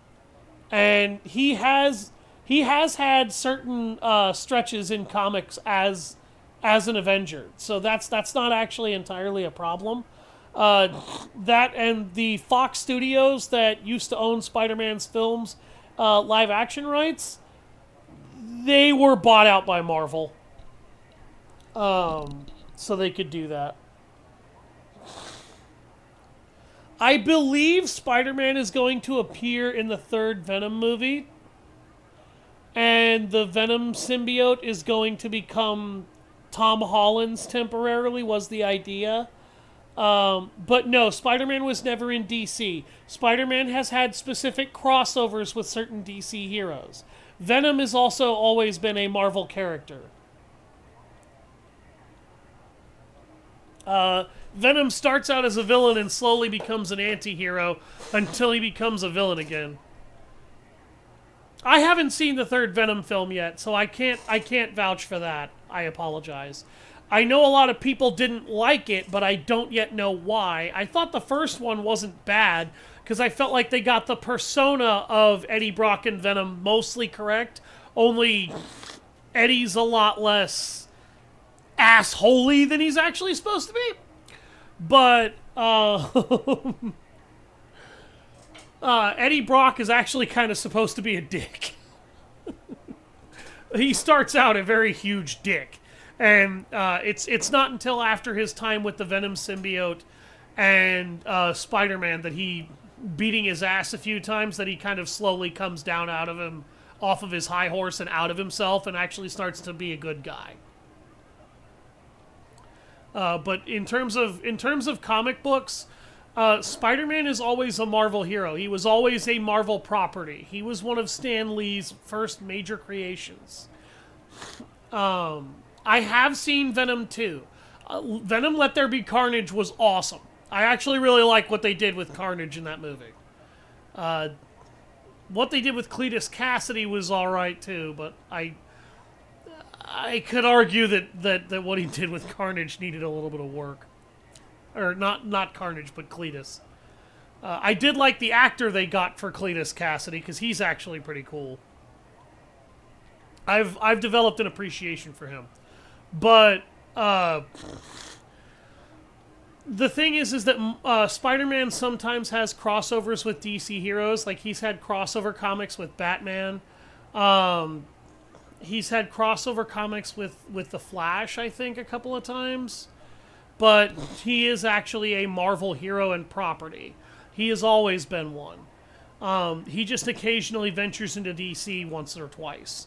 And he has had certain stretches in comics as an Avenger. So that's not actually entirely a problem. That and the Fox Studios that used to own Spider-Man's films, live action rights, they were bought out by Marvel. So they could do that. I believe Spider-Man is going to appear in the third Venom movie. And the Venom symbiote is going to become Tom Holland's temporarily, was the idea. But no, Spider-Man was never in DC. Spider-Man has had specific crossovers with certain DC heroes. Venom has also always been a Marvel character. Venom starts out as a villain and slowly becomes an anti-hero until he becomes a villain again. I haven't seen the third Venom film yet, so I can't vouch for that. I apologize. I know a lot of people didn't like it, but I don't yet know why. I thought the first one wasn't bad, because I felt like they got the persona of Eddie Brock and Venom mostly correct, only Eddie's a lot less assholey than he's actually supposed to be. But Eddie Brock is actually kind of supposed to be a dick. He starts out a very huge dick. And it's not until after his time with the Venom symbiote and Spider-Man that he beating his ass a few times that he kind of slowly comes down off of his high horse and out of himself and actually starts to be a good guy. But in terms of comic books, Spider-Man is always a Marvel hero. He was always a Marvel property. He was one of Stan Lee's first major creations. I have seen Venom 2. Venom Let There Be Carnage was awesome. I actually really like what they did with Carnage in that movie. What they did with Cletus Cassidy was alright too, but I could argue that what he did with Carnage needed a little bit of work. Or not Carnage, but Cletus. I did like the actor they got for Cletus Cassidy, because he's actually pretty cool. I've developed an appreciation for him. But the thing is that Spider-Man sometimes has crossovers with DC heroes. Like, he's had crossover comics with Batman. He's had crossover comics with The Flash, I think, a couple of times. But he is actually a Marvel hero and property. He has always been one. He just occasionally ventures into DC once or twice.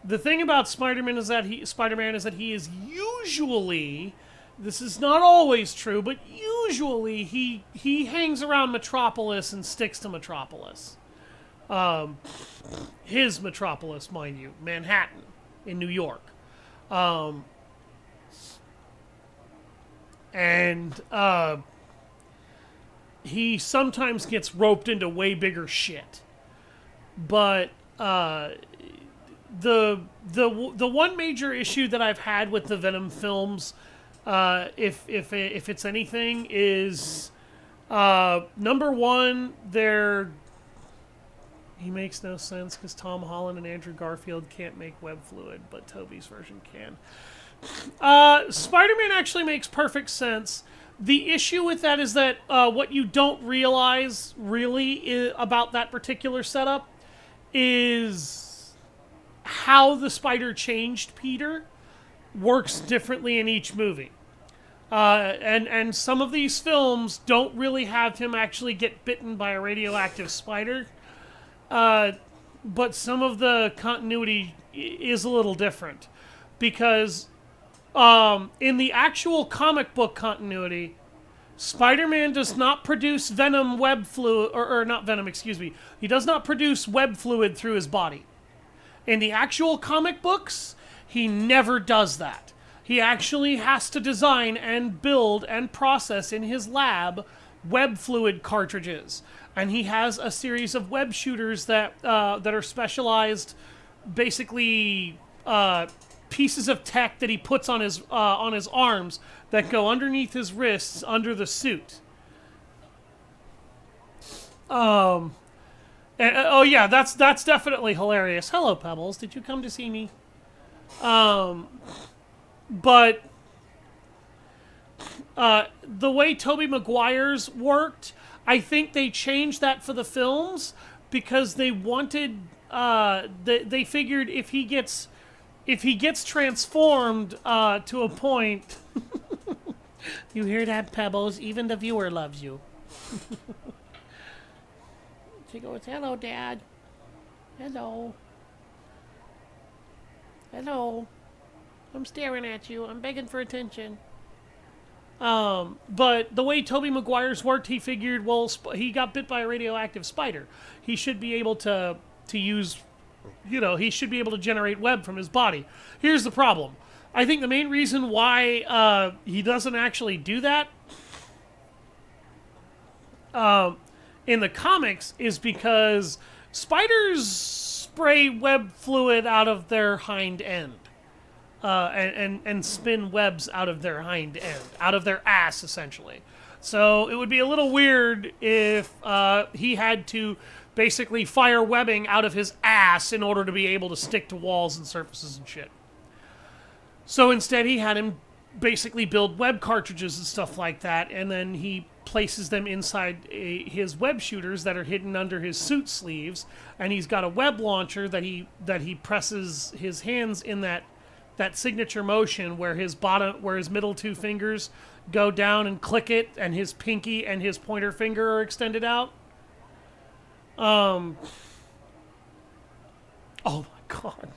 The thing about Spider-Man is that he is usually, this is not always true, but usually he hangs around Metropolis and sticks to Metropolis. His Metropolis, mind you, Manhattan in New York. He sometimes gets roped into way bigger shit. But the one major issue that I've had with the Venom films, if it's anything, is number one, he makes no sense because Tom Holland and Andrew Garfield can't make web fluid, but Tobey's version can. Spider-Man actually makes perfect sense. The issue with that is that what you don't realize really about that particular setup is how the spider changed Peter works differently in each movie. And some of these films don't really have him actually get bitten by a radioactive spider. But some of the continuity is a little different. Because in the actual comic book continuity, Spider-Man does not produce Venom web fluid, or not Venom, excuse me. He does not produce web fluid through his body. In the actual comic books, he never does that. He actually has to design and build and process in his lab web fluid cartridges. And he has a series of web shooters that are specialized, basically pieces of tech that he puts on his arms that go underneath his wrists under the suit. Oh yeah, that's definitely hilarious. Hello, Pebbles. Did you come to see me? But the way Tobey Maguire's worked, I think they changed that for the films because they wanted. They figured if he gets transformed to a point. You hear that, Pebbles? Even the viewer loves you. She goes, "Hello, Dad. Hello. Hello. I'm staring at you. I'm begging for attention." But the way Tobey Maguire's worked, he figured, well, he got bit by a radioactive spider. He should be able to use, he should be able to generate web from his body. Here's the problem. I think the main reason why he doesn't actually do that in the comics is because spiders spray web fluid out of their hind end. And spin webs out of their hind end, out of their ass, essentially. So it would be a little weird if he had to basically fire webbing out of his ass in order to be able to stick to walls and surfaces and shit. So instead he had him basically build web cartridges and stuff like that, and then he places them inside his web shooters that are hidden under his suit sleeves, and he's got a web launcher that he presses his hands in that signature motion where his middle two fingers go down and click it, and his pinky and his pointer finger are extended out. Oh my God.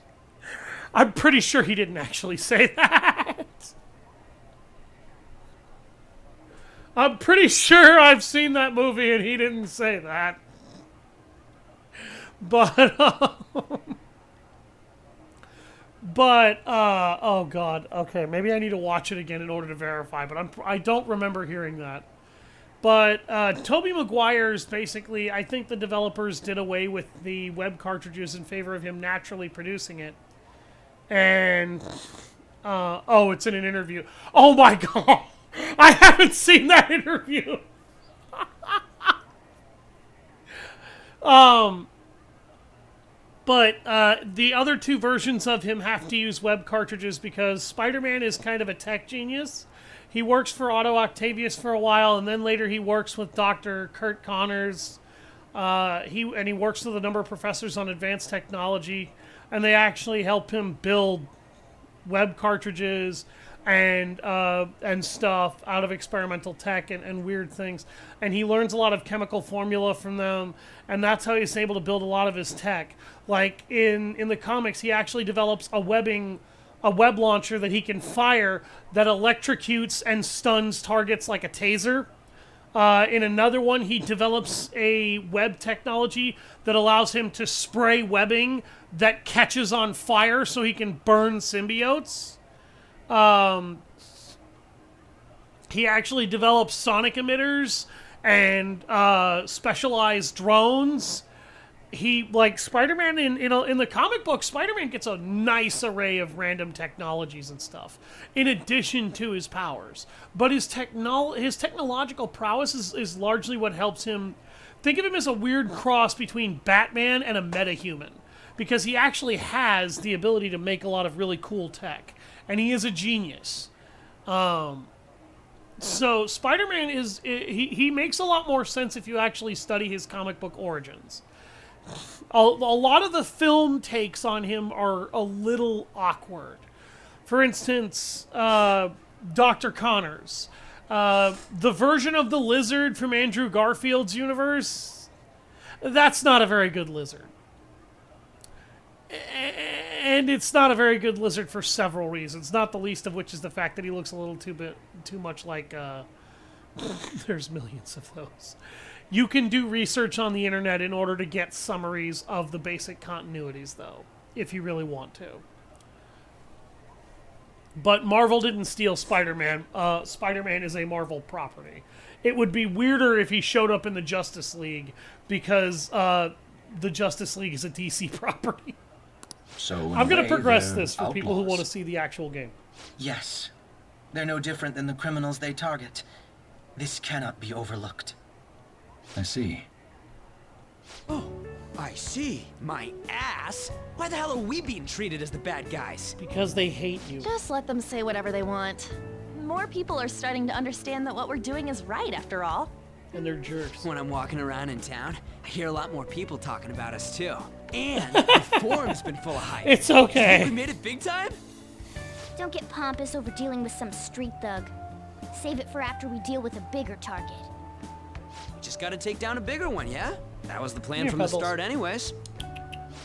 I'm pretty sure he didn't actually say that. I'm pretty sure I've seen that movie and he didn't say that. But oh God, okay, maybe I need to watch it again in order to verify, but I don't remember hearing that. But Tobey Maguire's basically, I think the developers did away with the web cartridges in favor of him naturally producing it. And, it's in an interview. Oh my God, I haven't seen that interview. But the other two versions of him have to use web cartridges because Spider-Man is kind of a tech genius. He works for Otto Octavius for a while, and then later he works with Dr. Kurt Connors. He works with a number of professors on advanced technology, and they actually help him build web cartridges and stuff out of experimental tech and weird things. And he learns a lot of chemical formula from them, and that's how he's able to build a lot of his tech. Like in the comics, he actually develops a web launcher that he can fire that electrocutes and stuns targets like a taser. In another one, he develops a web technology that allows him to spray webbing that catches on fire so he can burn symbiotes. He actually develops sonic emitters and specialized drones. He, like Spider-Man in the comic book, Spider-Man gets a nice array of random technologies and stuff in addition to his powers. But his technological prowess is largely what helps him. Think of him as a weird cross between Batman and a metahuman, because he actually has the ability to make a lot of really cool tech, and he is a genius. So Spider-Man he makes a lot more sense if you actually study his comic book origins. A lot of the film takes on him are a little awkward. For instance, Dr. Connors. The version of the lizard from Andrew Garfield's universe, that's not a very good lizard. And it's not a very good lizard for several reasons, not the least of which is the fact that he looks a little too much like... there's millions of those. You can do research on the internet in order to get summaries of the basic continuities, though, if you really want to. But Marvel didn't steal Spider-Man. Spider-Man is a Marvel property. It would be weirder if he showed up in the Justice League, because the Justice League is a DC property. So I'm going to progress this for people who want to see the actual game. Yes. They're no different than the criminals they target. This cannot be overlooked. I see. Oh, I see. My ass? Why the hell are we being treated as the bad guys? Because they hate you. Just let them say whatever they want. More people are starting to understand that what we're doing is right, after all. And they're jerks. When I'm walking around in town, I hear a lot more people talking about us, too. And the forum's been full of hype. It's okay. We made it big time? Don't get pompous over dealing with some street thug. Save it for after we deal with a bigger target. We just gotta take down a bigger one, yeah? That was the plan Here, from Pebbles. the start anyways.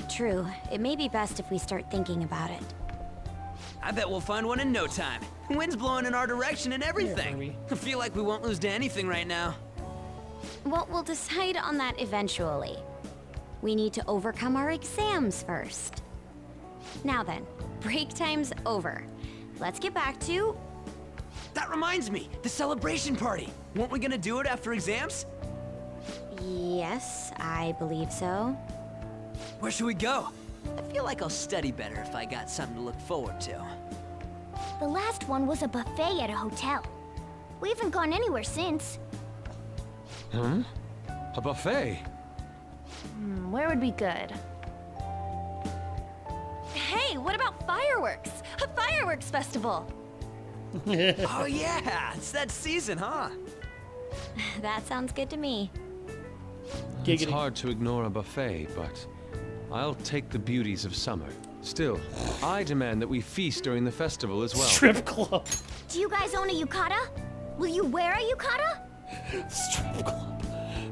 True. It may be best if we start thinking about it. I bet we'll find one in no time. Wind's blowing in our direction and everything. I feel like we won't lose to anything right now. Well, we'll decide on that eventually. We need to overcome our exams first. Now then, break time's over. Let's get back to... That reminds me, the celebration party. Weren't we gonna do it after exams? Yes, I believe so. Where should we go? I feel like I'll study better if I got something to look forward to. The last one was a buffet at a hotel. We haven't gone anywhere since. Hmm? A buffet? Where would be good? Hey, what about fireworks? A fireworks festival! Oh yeah, it's that season, huh? That sounds good to me. It's hard to ignore a buffet, but I'll take the beauties of summer. Still, I demand that we feast during the festival as well. Strip club. Do you guys own a yukata? Will you wear a yukata? Strip club.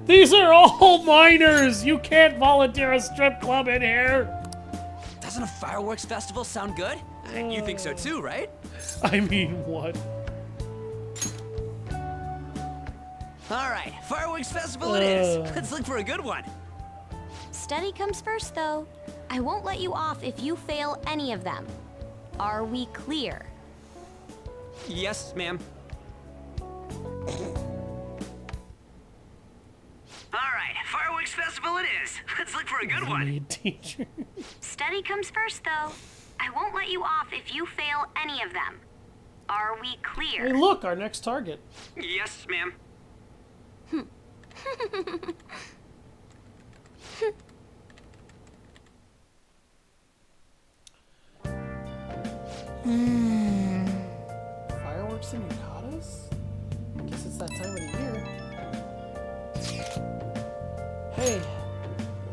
These are all minors! You can't volunteer a strip club in here! Doesn't a fireworks festival sound good? You think so too, right? I mean, what? Alright, fireworks festival it is. Let's look for a good one. Study comes first, though. I won't let you off if you fail any of them. Are we clear? Yes, ma'am. Alright, fireworks festival it is. Let's look for a good one. Teacher. Study comes first, though. I won't let you off if you fail any of them. Are we clear? Hey, look, our next target. Yes, ma'am. Fireworks and yukatas? Guess it's that time of the year. Hey,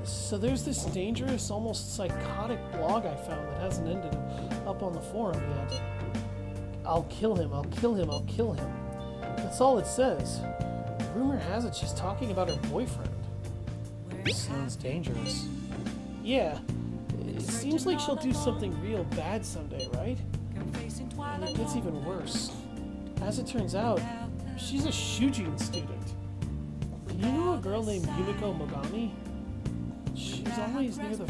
so there's this dangerous, almost psychotic blog I found that hasn't ended up on the forum yet. I'll kill him, I'll kill him, I'll kill him. That's all it says. Rumor has it she's talking about her boyfriend. Sounds dangerous. Yeah, it seems like she'll do something real bad someday, right? And it gets even worse. As it turns out, she's a Shujin student. Do you know a girl named Yumiko Mogami? She's always near the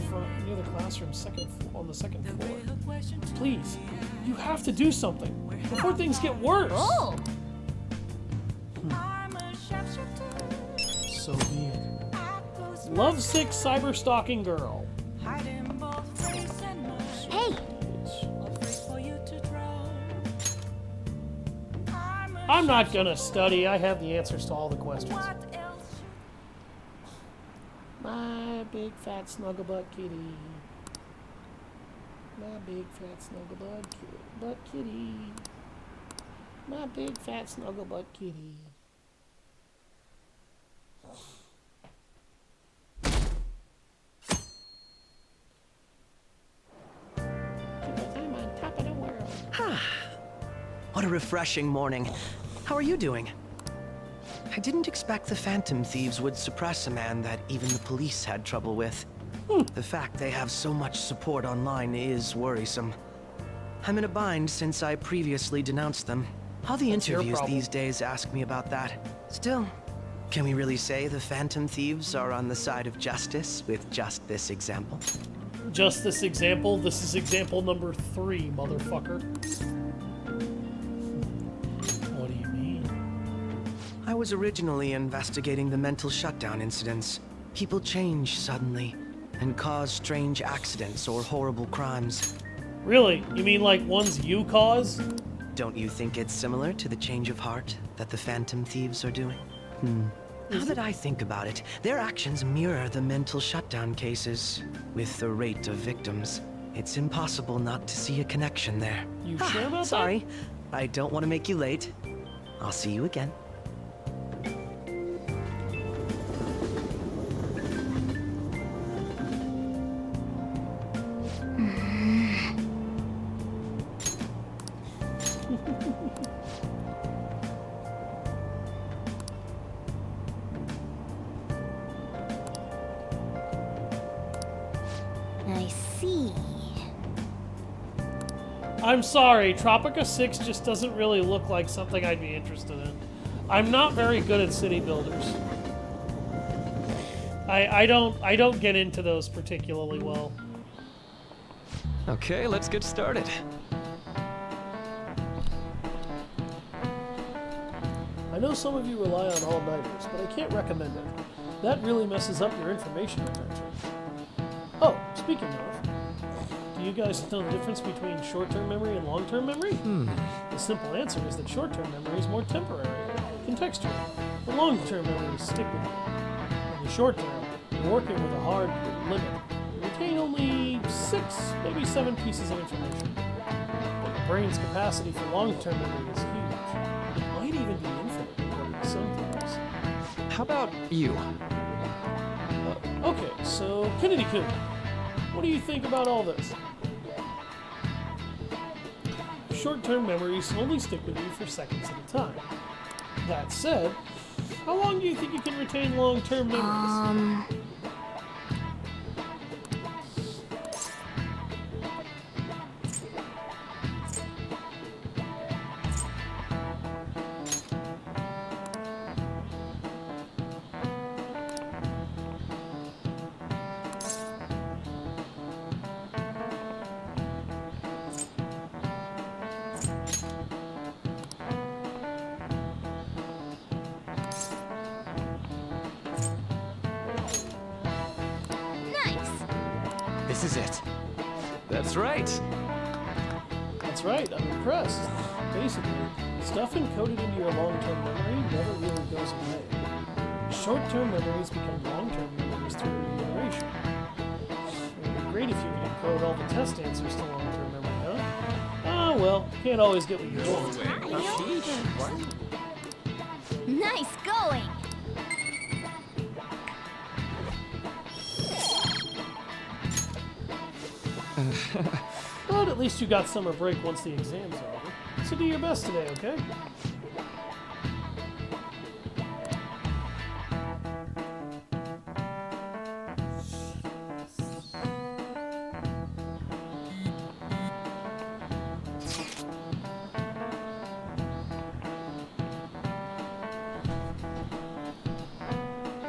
classroom on the second floor. Please, you have to do something before things get worse. Oh! So be it. Lovesick cyber-stalking girl. Hey! I'm not gonna study. I have the answers to all the questions. My big fat snugglebutt kitty. My big fat snugglebutt kitty. My big fat snugglebutt kitty. I'm on top of the world. What a refreshing morning. How are you doing? I didn't expect the Phantom Thieves would suppress a man that even the police had trouble with. The fact they have so much support online is worrisome. I'm in a bind since I previously denounced them. All the interviews these days ask me about that. Still, can we really say the Phantom Thieves are on the side of justice with just this example? Just this example? This is example number 3, motherfucker. What do you mean? I was originally investigating the mental shutdown incidents. People change suddenly and cause strange accidents or horrible crimes. Really? You mean like ones you cause? Don't you think it's similar to the change of heart that the Phantom Thieves are doing? Now that I think about it, their actions mirror the mental shutdown cases. With the rate of victims, it's impossible not to see a connection there. You sure about that? Sorry, I don't want to make you late. I'll see you again. I see. I'm sorry, Tropica 6 just doesn't really look like something I'd be interested in. I'm not very good at city builders. I don't get into those particularly well. Okay, let's get started. I know some of you rely on all-nighters, but I can't recommend it. That really messes up your information retention. Oh, speaking of, do you guys know the difference between short-term memory and long-term memory? The simple answer is that short-term memory is more temporary, contextual. The long-term memory is stick with you. In the short term, you're working with a hard limit. You retain only 6, maybe 7 pieces of information. But your brain's capacity for long-term memory is huge. It might even be infinite, sometimes. How about you? Okay, so Kennedy-kun, what do you think about all this? Short-term memories only stick with you for seconds at a time. That said, how long do you think you can retain long-term memories? This is it. That's right. That's right, I'm impressed. Basically, stuff encoded into your long-term memory never really goes away. Short-term memories become long-term memories through reiteration. It would be great if you could encode all the test answers to long-term memory, huh? Ah, well, can't always get what you want. Nice going! But at least you got summer break once the exam's over. So do your best today, okay?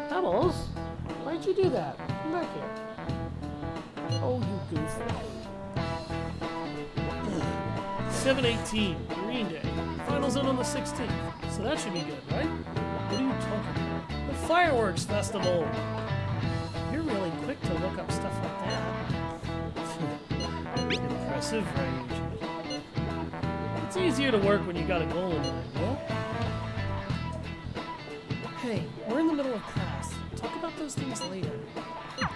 Pebbles? Why'd you do that? Come back here. Oh, you goofy. 7/18, Green Day. Finals in on the 16th, so that should be good, right? What are you talking about? The Fireworks Festival! You're really quick to look up stuff like that. Impressive, Ryuji. It's easier to work when you got a goal in mind, no? Hey, we're in the middle of class. Talk about those things later. Yeah.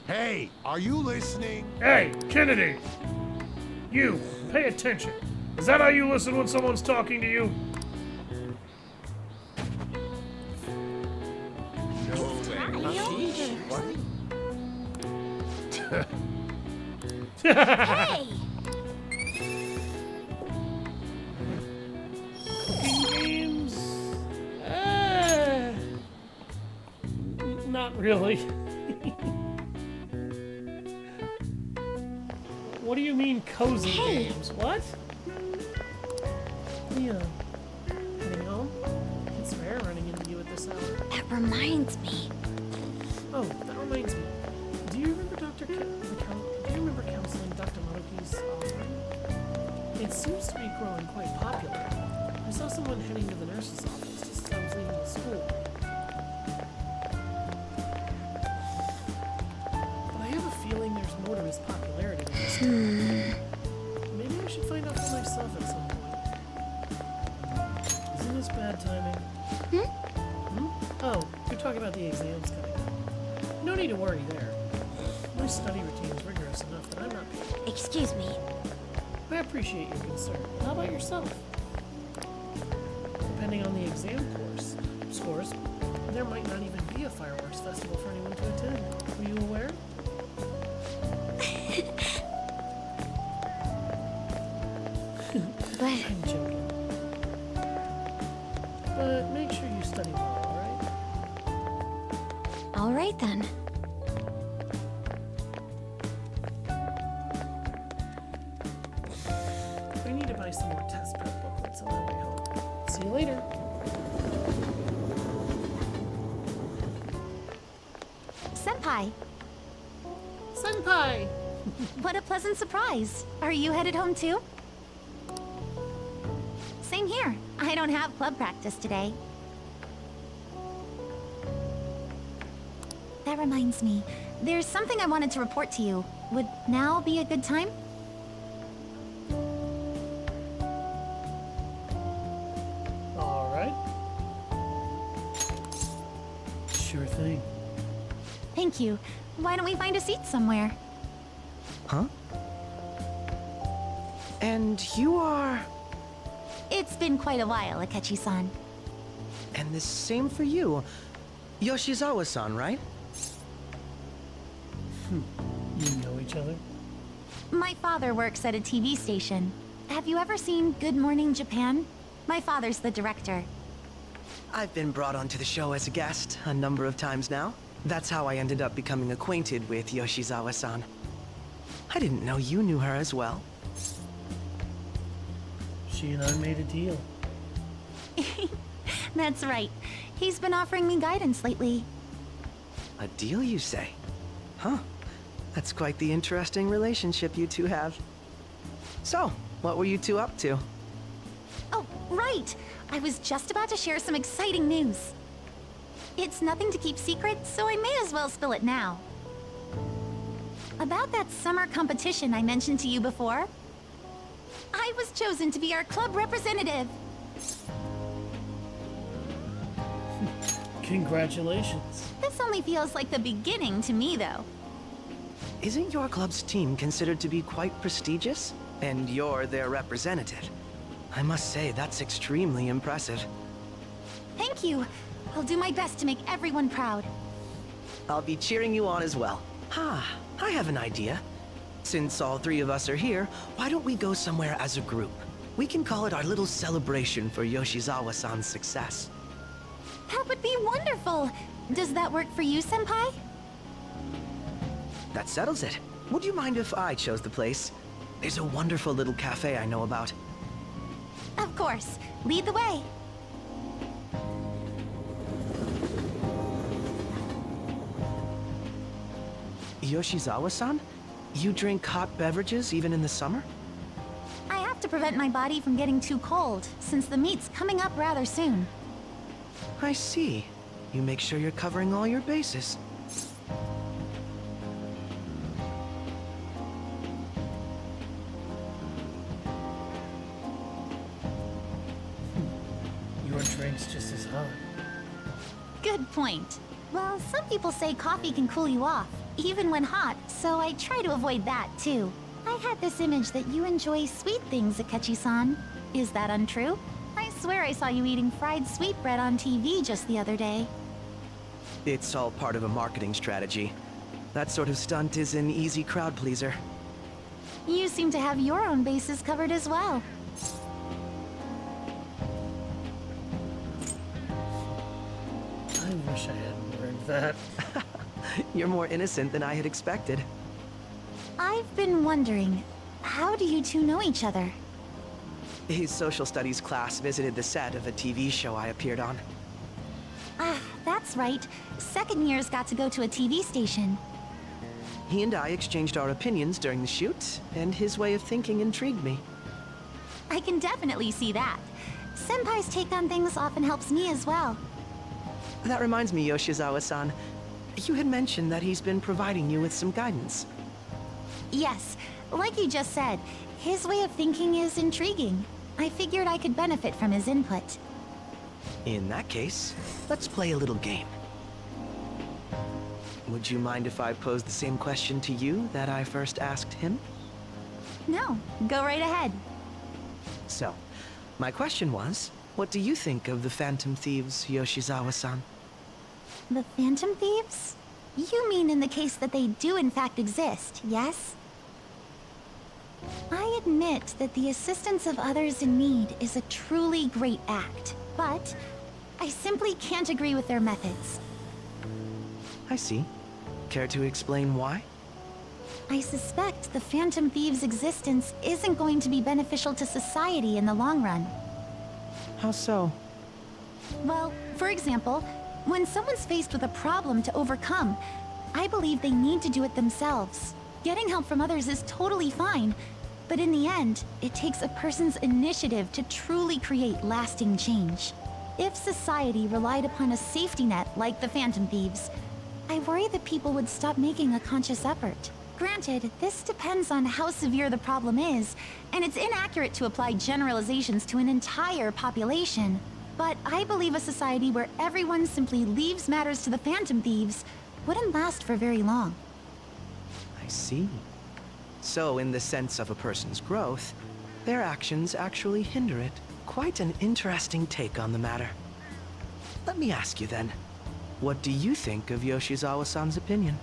Hey, are you listening? Hey, Kennedy! You, pay attention. Is that how you listen when someone's talking to you? No way. Hey! Cooking games? Not really. What do you mean cozy games? What? Yeah. Heading home? It's rare running into you at this hour. That reminds me. Oh, that reminds me. Do you remember do you remember counseling Dr. Maruki's offering? It seems to be growing quite popular. I saw someone heading to the nurse's office just as I was leaving the school. But I have a feeling there's more to his popularity than this time. Maybe I should find out for myself at some point. Isn't this bad timing? Oh, you're talking about the exams coming up. No need to worry there. My study routine is rigorous enough that I'm not paying. Excuse me. I appreciate your concern. How about yourself? Depending on the exam scores, there might not even be a fireworks festival for anyone to attend. Were you aware? I'm joking. But make sure you study well, alright? All right then. I need to buy some more test prep booklets on my way home. See you later. Senpai! Senpai! What a pleasant surprise. Are you headed home too? Same here. I don't have club practice today. That reminds me. There's something I wanted to report to you. Would now be a good time? Alright. Sure thing. Thank you. Why don't we find a seat somewhere? Huh? And you are... It's been quite a while, Akechi-san. And the same for you. Yoshizawa-san, right? You know each other? My father works at a TV station. Have you ever seen Good Morning Japan? My father's the director. I've been brought onto the show as a guest a number of times now. That's how I ended up becoming acquainted with Yoshizawa-san. I didn't know you knew her as well. She and I made a deal. That's right. He's been offering me guidance lately. A deal, you say? Huh. That's quite the interesting relationship you two have. So, what were you two up to? Oh, right! I was just about to share some exciting news. It's nothing to keep secret, so I may as well spill it now. About that summer competition I mentioned to you before, I was chosen to be our club representative. Congratulations. This only feels like the beginning to me, though. Isn't your club's team considered to be quite prestigious? And you're their representative. I must say, that's extremely impressive. Thank you. I'll do my best to make everyone proud. I'll be cheering you on as well. I have an idea. Since all three of us are here, why don't we go somewhere as a group? We can call it our little celebration for Yoshizawa-san's success. That would be wonderful! Does that work for you, Senpai? That settles it. Would you mind if I chose the place? There's a wonderful little cafe I know about. Of course. Lead the way. Yoshizawa-san? You drink hot beverages even in the summer? I have to prevent my body from getting too cold, since the meet's coming up rather soon. I see. You make sure you're covering all your bases. Your drink's just as hot. Good point. Well, some people say coffee can cool you off, even when hot, so I try to avoid that, too. I had this image that you enjoy sweet things, Akechi-san. Is that untrue? I swear I saw you eating fried sweetbread on TV just the other day. It's all part of a marketing strategy. That sort of stunt is an easy crowd pleaser. You seem to have your own bases covered as well. I wish I hadn't learned that. You're more innocent than I had expected. I've been wondering, how do you two know each other? His social studies class visited the set of a TV show I appeared on. Ah, that's right. Second years got to go to a TV station. He and I exchanged our opinions during the shoot, and his way of thinking intrigued me. I can definitely see that. Senpai's take on things often helps me as well. That reminds me, Yoshizawa-san. You had mentioned that he's been providing you with some guidance. Yes, like you just said, his way of thinking is intriguing. I figured I could benefit from his input. In that case, let's play a little game. Would you mind if I posed the same question to you that I first asked him? No, go right ahead. So, my question was, what do you think of the Phantom Thieves, Yoshizawa-san? The Phantom Thieves? You mean in the case that they do in fact exist, yes? I admit that the assistance of others in need is a truly great act, but I simply can't agree with their methods. I see. Care to explain why? I suspect the Phantom Thieves' existence isn't going to be beneficial to society in the long run. How so? Well, for example, when someone's faced with a problem to overcome, I believe they need to do it themselves. Getting help from others is totally fine, but in the end, it takes a person's initiative to truly create lasting change. If society relied upon a safety net like the Phantom Thieves, I worry that people would stop making a conscious effort. Granted, this depends on how severe the problem is, and it's inaccurate to apply generalizations to an entire population. But I believe a society where everyone simply leaves matters to the Phantom Thieves wouldn't last for very long. I see. So, in the sense of a person's growth, their actions actually hinder it. Quite an interesting take on the matter. Let me ask you then, what do you think of Yoshizawa-san's opinion?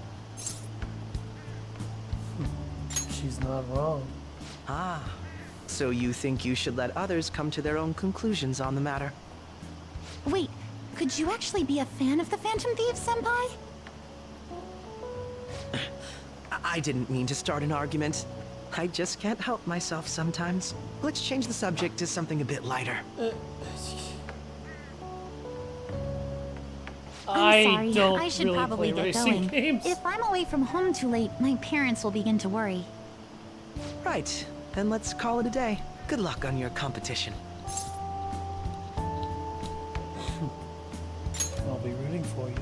She's not wrong. Ah, so you think you should let others come to their own conclusions on the matter? Wait, could you actually be a fan of the Phantom Thieves, Senpai? I didn't mean to start an argument. I just can't help myself sometimes. Let's change the subject to something a bit lighter. I'm sorry, don't I should really probably play get racing going. games. If I'm away from home too late, my parents will begin to worry. Right, then let's call it a day. Good luck on your competition. I'll be rooting for you.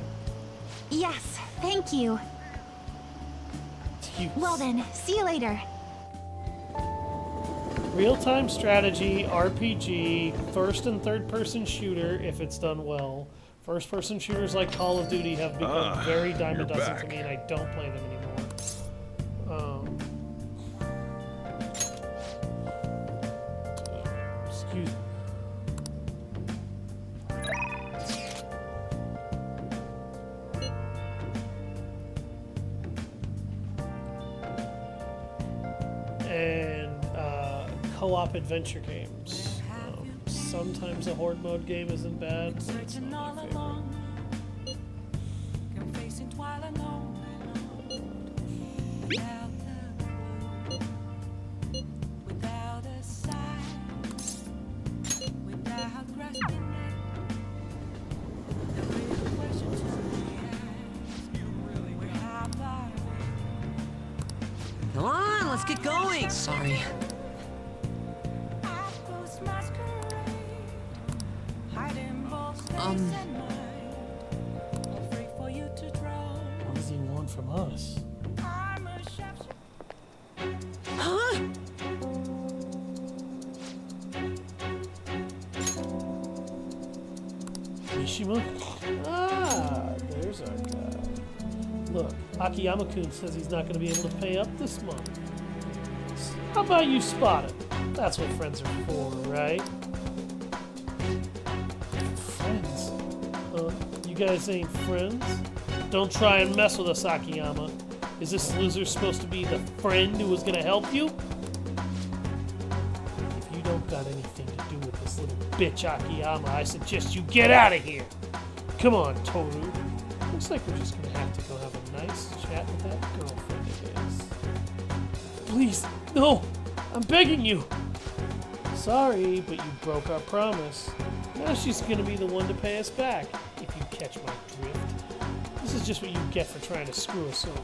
Yes, thank you. Well then, see you later. Real-time strategy, RPG, first and third-person shooter if it's done well. First-person shooters like Call of Duty have become very dime a dozen to me, and I don't play them anymore. Excuse me. And co-op adventure games. Sometimes a horde mode game isn't bad, but it's not my favorite. Come on, let's get going. Sorry. What does he want from us? Huh? Mishima? Ah, there's our guy. Look, Akiyama-kun says he's not going to be able to pay up this month. How about you spot him? That's what friends are for, right? Friends? You guys ain't friends? Don't try and mess with us, Akiyama. Is this loser supposed to be the friend who was going to help you? If you don't got anything to do with this little bitch Akiyama, I suggest you get out of here. Come on, Toru. Looks like we're just going to have to go have a nice chat with that girlfriend of his. Please, no! I'm begging you! Sorry, but you broke our promise. Now she's going to be the one to pay us back, if you catch my drift. This is just what you get for trying to screw us over.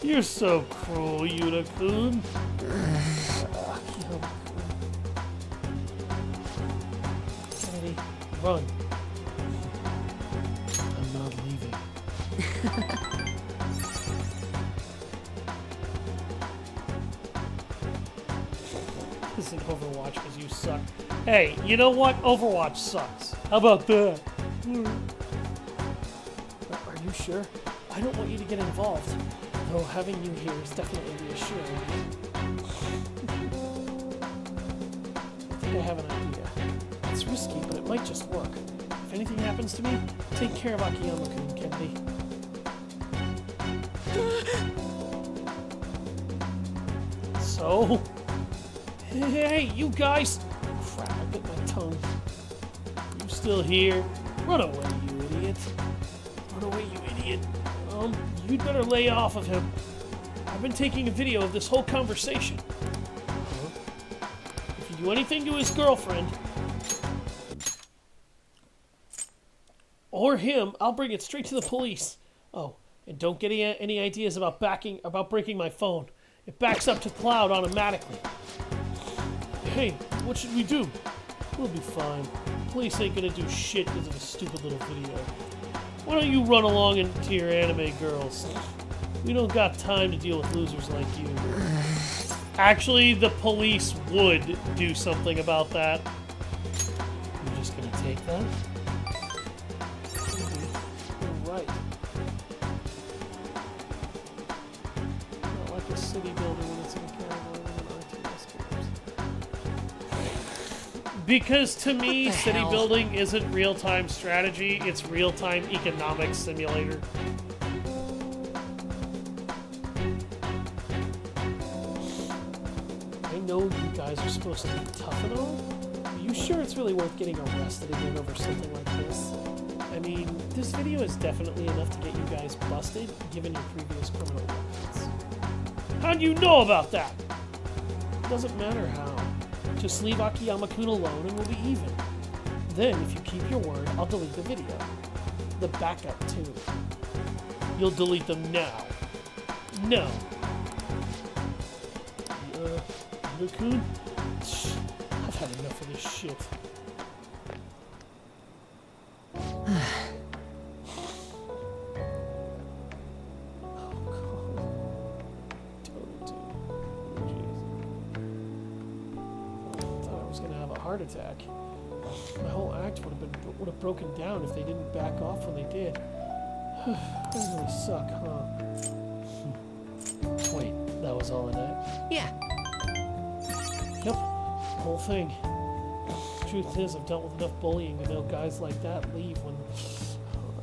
You're so cruel, Yuta-kun. Kennedy, run. I'm not leaving. This isn't Overwatch because you suck. Hey, you know what? Overwatch sucks. How about that? Are you sure? I don't want you to get involved, though having you here is definitely reassuring. I think I have an idea. It's risky, but it might just work. If anything happens to me, take care of Akiyama-kun, Kennedy. So? Hey, you guys! Crap, I bit my tongue. You still here? Run away, you idiot. Run away, you idiot. You'd better lay off of him. I've been taking a video of this whole conversation. If you do anything to his girlfriend, or him, I'll bring it straight to the police. Oh, and don't get any ideas about breaking my phone. It backs up to cloud automatically. Hey, what should we do? We'll be fine. Police ain't gonna do shit because of a stupid little video. Why don't you run along into your anime girls? We don't got time to deal with losers like you. Actually, the police would do something about that. You're just gonna take that? You're right. Not like a city builder when it's in a category with an RTS games. Because to me, city building isn't real-time strategy, it's real-time economics simulator. I know you guys are supposed to be tough and all. Are you sure it's really worth getting arrested again over something like this? I mean, this video is definitely enough to get you guys busted, given your previous criminal records. How do you know about that? Doesn't matter how. Just leave Akiyama-kun alone and we'll be even. Then, if you keep your word, I'll delete the video. The backup, too. You'll delete them now. No. Yuta-kun? I've had enough of this shit. Heart attack. My whole act would have broken down if they didn't back off when they did. That really suck, huh? Wait, that was all in it? Yeah. Yep, the whole thing. Truth is, I've dealt with enough bullying to know guys like that leave when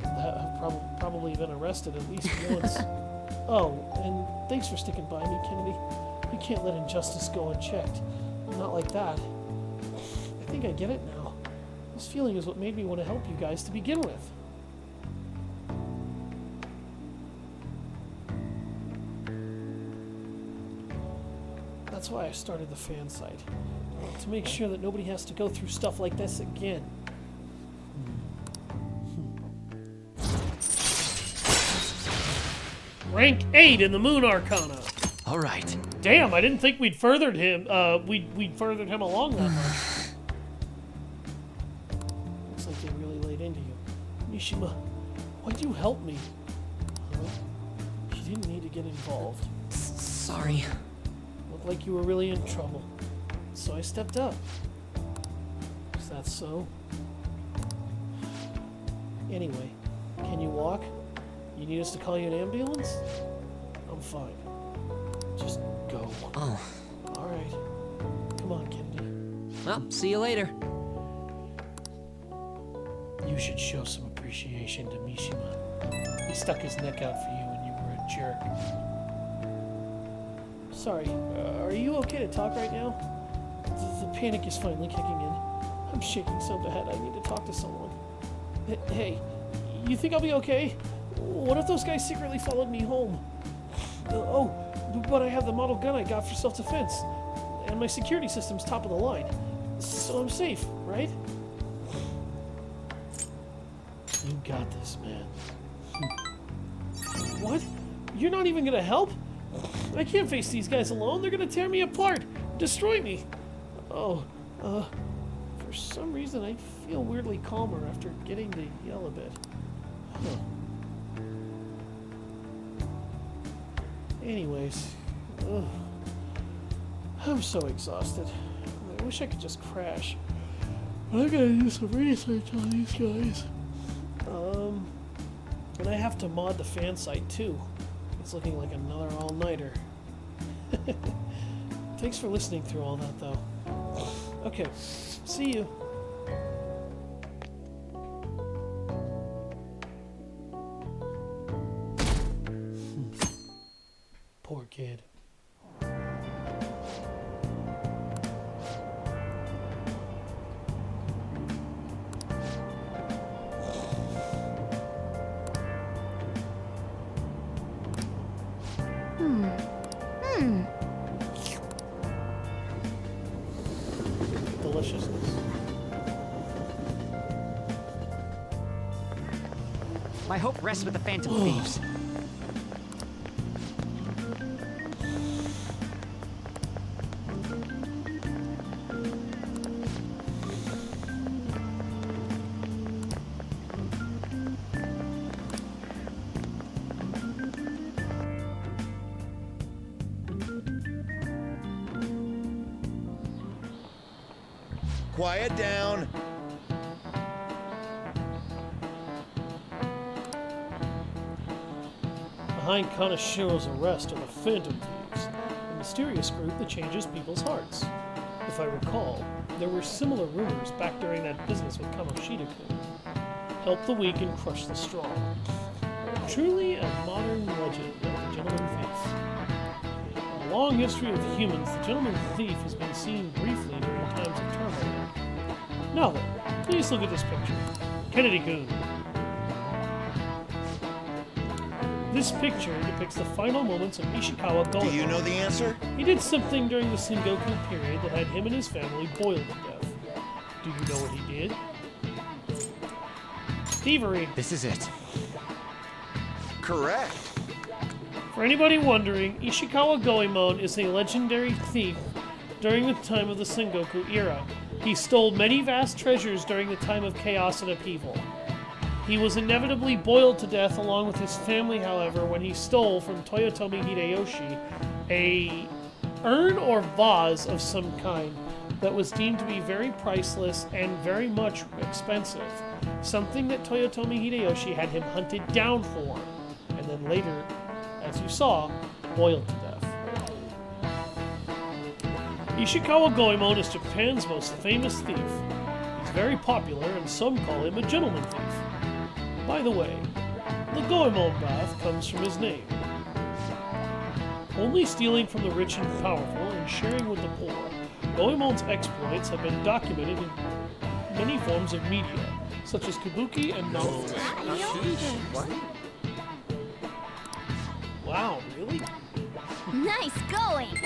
have probably been arrested at least once. Oh, and thanks for sticking by me, Kennedy. You can't let injustice go unchecked. Not like that. I think I get it now. This feeling is what made me want to help you guys to begin with. That's why I started the fan site. To make sure that nobody has to go through stuff like this again. Rank 8 in the Moon Arcana. All right. Damn, I didn't think we'd furthered him. We'd furthered him along that much. Looks like they really laid into you. Mishima, why'd you help me? Huh? You didn't need to get involved. Sorry. Looked like you were really in trouble. So I stepped up. Is that so? Anyway, can you walk? You need us to call you an ambulance? I'm fine. Just go. Oh. Alright. Come on, Kennedy. Well, see you later. You should show some appreciation to Mishima. He stuck his neck out for you when you were a jerk. Sorry, are you okay to talk right now? The panic is finally kicking in. I'm shaking so bad I need to talk to someone. Hey, you think I'll be okay? What if those guys secretly followed me home? Oh, but I have the model gun I got for self-defense. And my security system's top of the line. So I'm safe, right? You got this, man. What? You're not even gonna help? I can't face these guys alone. They're gonna tear me apart. Destroy me. Oh, for some reason I feel weirdly calmer after getting to yell a bit. Huh. Anyways, I'm so exhausted. I wish I could just crash. But I gotta do some research on these guys. And I have to mod the fan site too. It's looking like another all-nighter. Thanks for listening through all that, though. Okay, see you. Poor kid. Deliciousness. My hope rests with the Phantom Thieves. Quiet down. Behind Kanashiro's arrest are the Phantom Thieves, a mysterious group that changes people's hearts. If I recall, there were similar rumors back during that business with Kamoshida-kun. Help the weak and crush the strong. Truly a modern legend of the Gentleman Thief. In a long history of the humans, the Gentleman Thief has been seen briefly during times of turmoil. Now then, please look at this picture. Kennedy-kun. This picture depicts the final moments of Ishikawa Goemon. Do you know the answer? He did something during the Sengoku period that had him and his family boiled to death. Do you know what he did? Thievery. This is it. Correct. For anybody wondering, Ishikawa Goemon is a legendary thief during the time of the Sengoku era. He stole many vast treasures during the time of chaos and upheaval. He was inevitably boiled to death along with his family, however, when he stole from Toyotomi Hideyoshi a urn or vase of some kind that was deemed to be very priceless and very much expensive. Something that Toyotomi Hideyoshi had him hunted down for, and then later, as you saw, boiled to death. Ishikawa Goemon is Japan's most famous thief. He's very popular, and some call him a gentleman thief. By the way, the Goemon bath comes from his name. only stealing from the rich and powerful and sharing with the poor. Goemon's exploits have been documented in many forms of media, such as kabuki and novels. What? Wow, really? Nice going!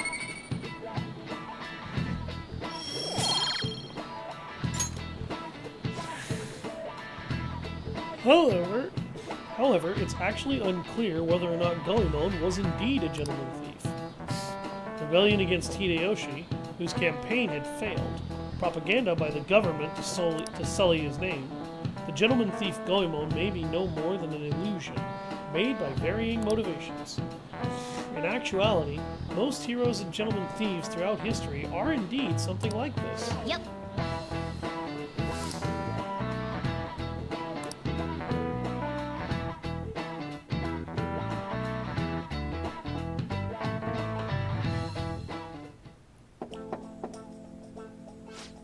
However, it's actually unclear whether or not Goemon was indeed a gentleman thief. Rebellion against Hideyoshi, whose campaign had failed, propaganda by the government to sully his name, the gentleman thief Goemon may be no more than an illusion, made by varying motivations. In actuality, most heroes and gentleman thieves throughout history are indeed something like this. Yep.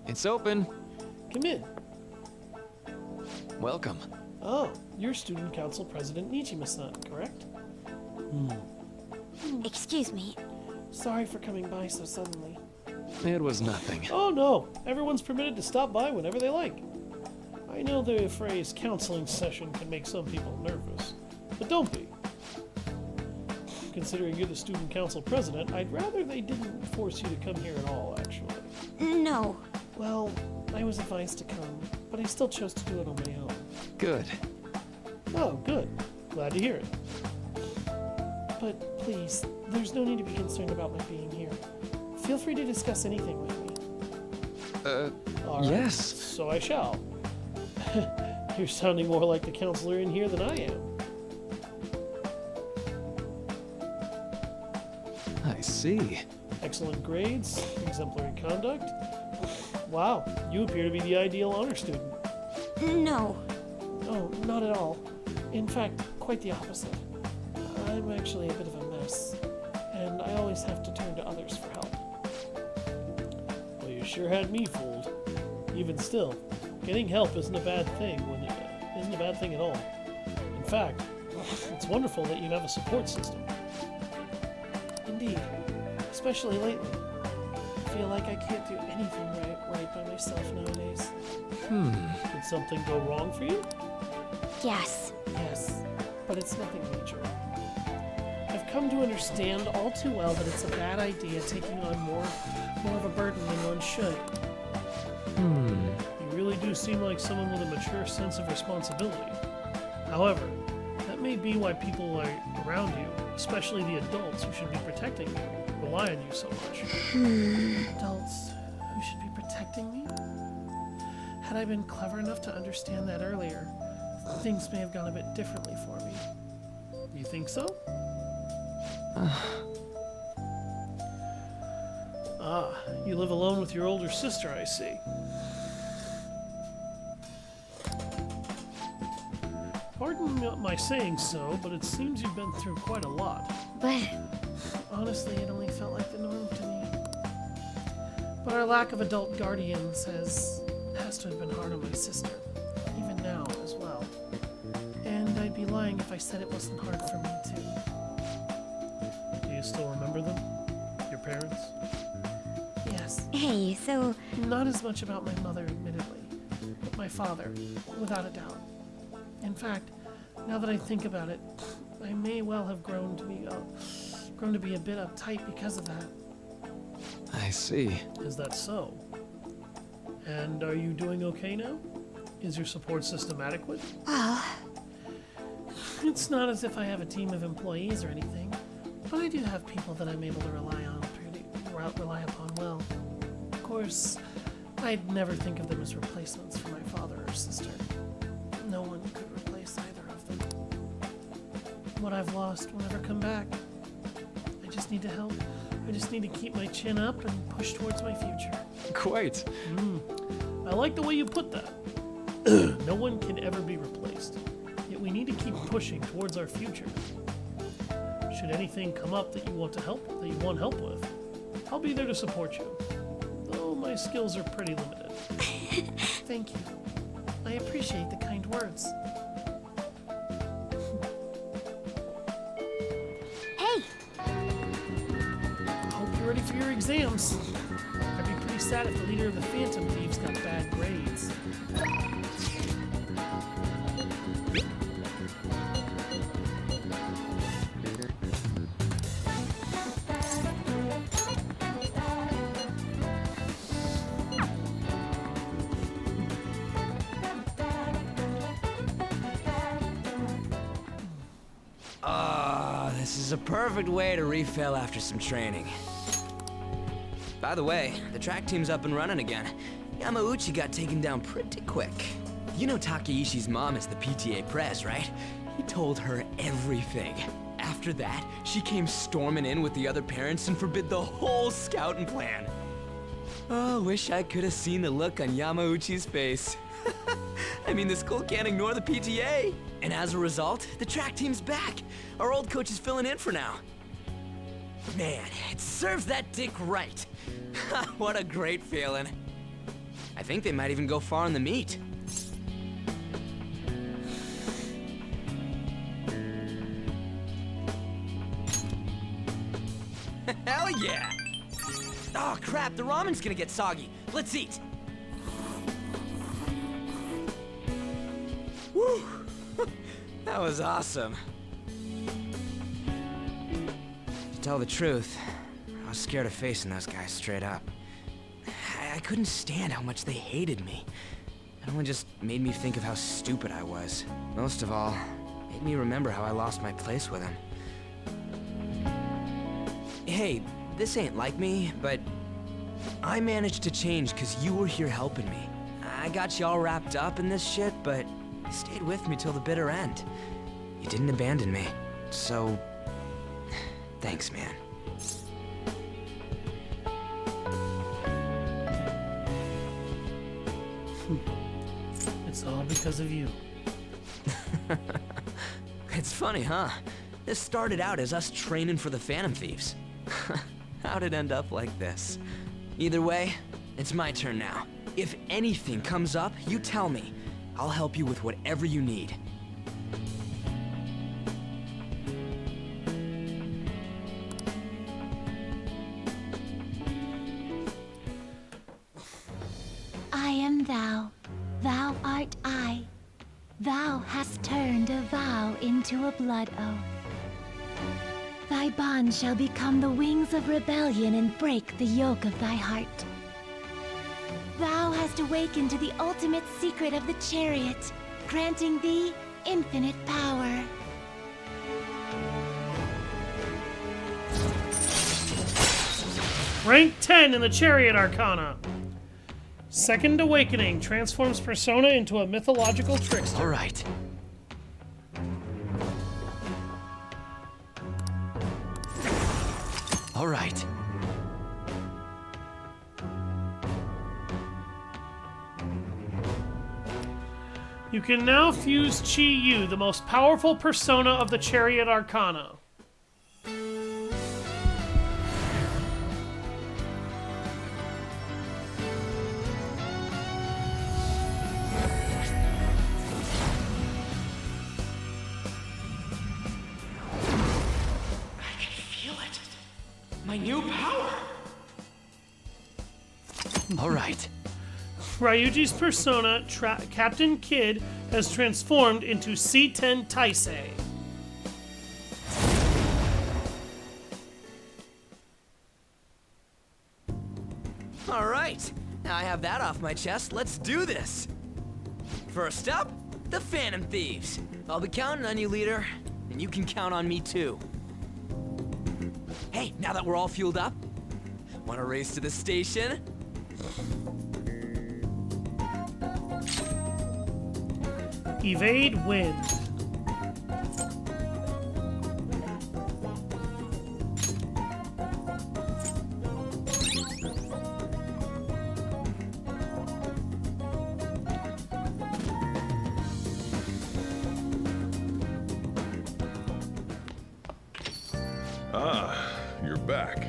It's open. Come in. Welcome. Oh, you're Student Council President Nichima-san, correct? Excuse me. Sorry for coming by so suddenly. It was nothing. Oh no, everyone's permitted to stop by whenever they like. I know the phrase counseling session can make some people nervous, but don't be. Considering you're the Student Council President, I'd rather they didn't force you to come here at all, actually. No. Well, I was advised to come, but I still chose to do it on my own. Good. Oh, good. Glad to hear it. But please, there's no need to be concerned about my being here. Feel free to discuss anything with me. All right, yes. So I shall. You're sounding more like the counselor in here than I am. I see. Excellent grades, exemplary conduct. Wow, you appear to be the ideal honor student. No. Oh, not at all. In fact, quite the opposite. I'm actually a bit of a mess, and I always have to turn to others for help. Well, you sure had me fooled. Even still, getting help isn't a bad thing isn't a bad thing at all. In fact, it's wonderful that you have a support system. Indeed, especially lately. I feel like I can't do anything right by myself nowadays. Did something go wrong for you? Yes. Yes, but it's nothing major. I've come to understand all too well that it's a bad idea taking on more of a burden than one should. You really do seem like someone with a mature sense of responsibility. However, that may be why people around you, especially the adults who should be protecting you, rely on you so much. Adults who should be protecting me? Had I been clever enough to understand that earlier, things may have gone a bit differently for me. You think so? You live alone with your older sister, I see. Pardon my saying so, but it seems you've been through quite a lot. But... Honestly, it only felt like the norm to me. But our lack of adult guardians has to have been hard on my sister, even now as well. And I'd be lying if I said it wasn't hard for me too. Do you still remember them? Your parents? Yes. Hey, so... Not as much about my mother, admittedly, but my father, without a doubt. In fact, now that I think about it, I may well have grown to be a bit uptight because of that. I see. Is that so? And are you doing okay now? Is your support system adequate? Well... It's not as if I have a team of employees or anything, but I do have people that I'm able to rely upon well. Of course, I'd never think of them as replacements for my father or sister. No one could replace either of them. What I've lost will never come back. I just need to help. I just need to keep my chin up and push towards my future. Quite. I like the way you put that. No one can ever be replaced. Yet we need to keep pushing towards our future. Should anything come up that you want help with, I'll be there to support you. Though my skills are pretty limited. Thank you. I appreciate the kind words. Hey! exams. I'd be pretty sad if the leader of the Phantom Thieves got bad grades. This is a perfect way to refill after some training. By the way, the track team's up and running again. Yamauchi got taken down pretty quick. You know Takeishi's mom is the PTA pres, right? He told her everything. After that, she came storming in with the other parents and forbid the whole scouting plan. Oh, wish I could have seen the look on Yamauchi's face. I mean, the school can't ignore the PTA. And as a result, the track team's back. Our old coach is filling in for now. Man, it serves that dick right. What a great feeling. I think they might even go far in the meet. Hell yeah! Oh crap, the ramen's gonna get soggy. Let's eat. Woo! That was awesome. To tell the truth, I was scared of facing those guys straight up. I couldn't stand how much they hated me. It only just made me think of how stupid I was. Most of all, it made me remember how I lost my place with them. Hey, this ain't like me, but I managed to change because you were here helping me. I got you all wrapped up in this shit, but you stayed with me till the bitter end. You didn't abandon me, so thanks, man. It's all because of you. It's funny, huh? This started out as us training for the Phantom Thieves. How'd it end up like this? Either way, it's my turn now. If anything comes up, you tell me. I'll help you with whatever you need. I am thou, thou art I. Thou hast turned a vow into a blood oath. Thy bond shall become the wings of rebellion and break the yoke of thy heart. Thou hast awakened to the ultimate secret of the chariot, granting thee infinite power. Rank 10 in the Chariot Arcana. Second Awakening transforms Persona into a mythological trickster. All right. All right. You can now fuse Chi-Yu, the most powerful persona of the Chariot Arcana. My new power! All right. Ryuji's persona, Captain Kid, has transformed into C10 Taisei. All right. Now I have that off my chest. Let's do this. First up, the Phantom Thieves. I'll be counting on you, leader. And you can count on me, too. Hey, now that we're all fueled up, want to race to the station? Evade wind. Ah, you're back.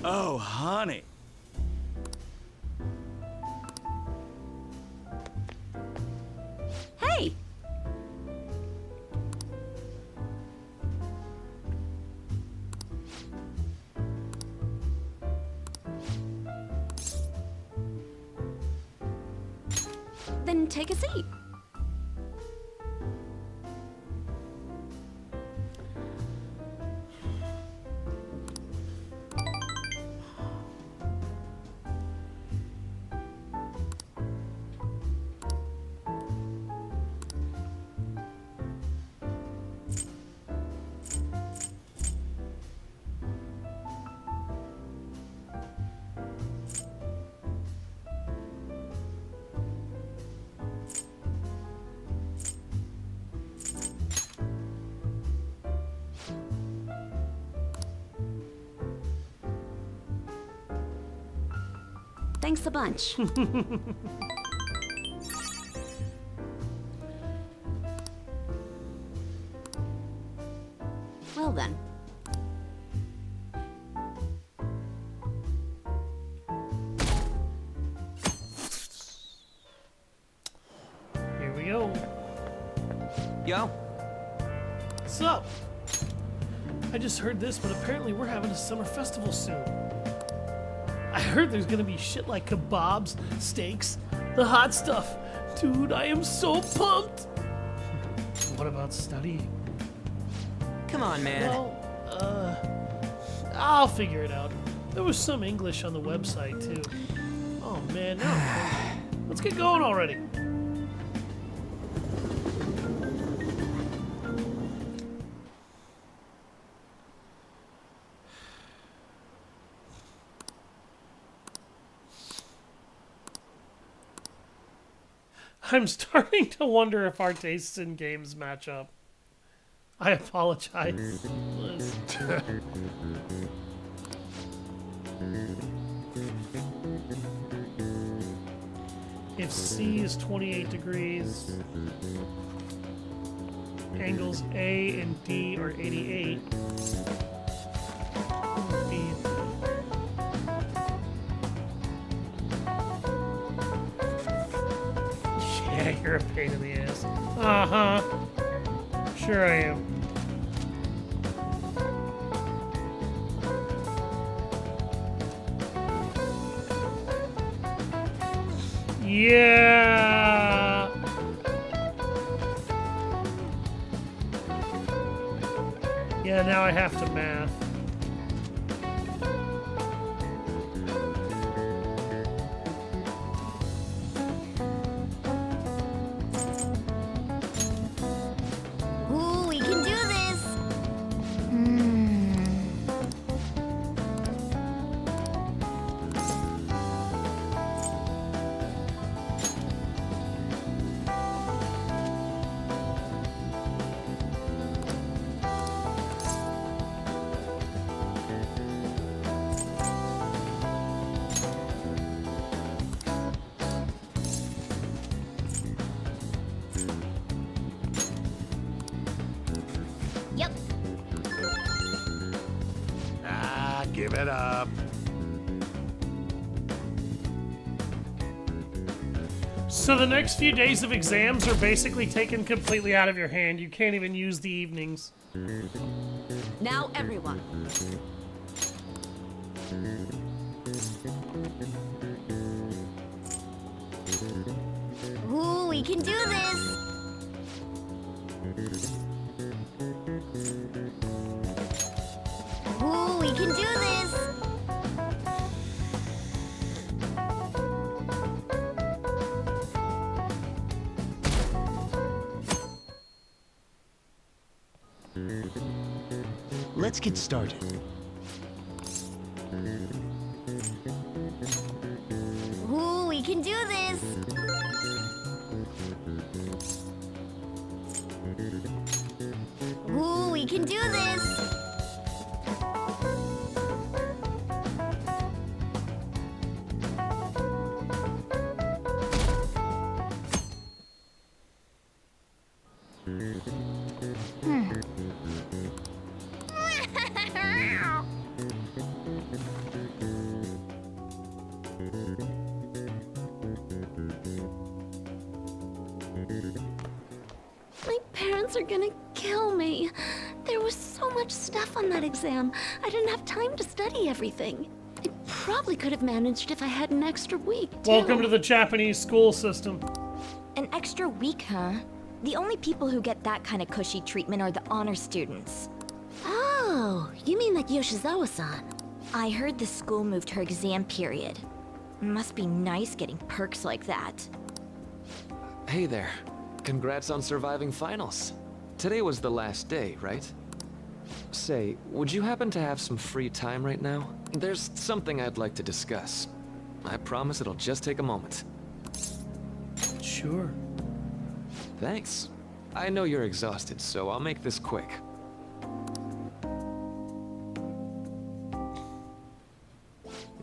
Oh, honey. Hey! Then take a seat. Thanks a bunch. Well then. Here we go. Yo. What's up? I just heard this, but apparently we're having a summer festival soon. I heard there's gonna be shit like kebabs, steaks, the hot stuff. Dude, I am so pumped! What about studying? Come on, man. Well, I'll figure it out. There was some English on the website, too. Oh, man, now I'm hungry. Let's get going already. I'm starting to wonder if our tastes in games match up. I apologize. If C is 28 degrees, angles A and D are 88. B and D. Yeah, you're a pain in the ass. Uh-huh. Sure I am. Yeah. Yeah, now I have to math. Ooh, we can do this! Yep. Ah, give it up. So the next few days of exams are basically taken completely out of your hand. You can't even use the evenings. Now everyone. Ooh, we can do this! Ooh, we can do this! Let's get started. Ooh, we can do this! Ooh, we can do this! gonna kill me. There was so much stuff on that exam. I didn't have time to study everything. I probably could have managed if I had an extra week, too. Welcome to the Japanese school system. An extra week, huh? The only people who get that kind of cushy treatment are the honor students. Oh, you mean like Yoshizawa-san? I heard the school moved her exam period. Must be nice getting perks like that. Hey there. Congrats on surviving finals. Today was the last day, right? Say, would you happen to have some free time right now? There's something I'd like to discuss. I promise it'll just take a moment. Sure. Thanks. I know you're exhausted, so I'll make this quick.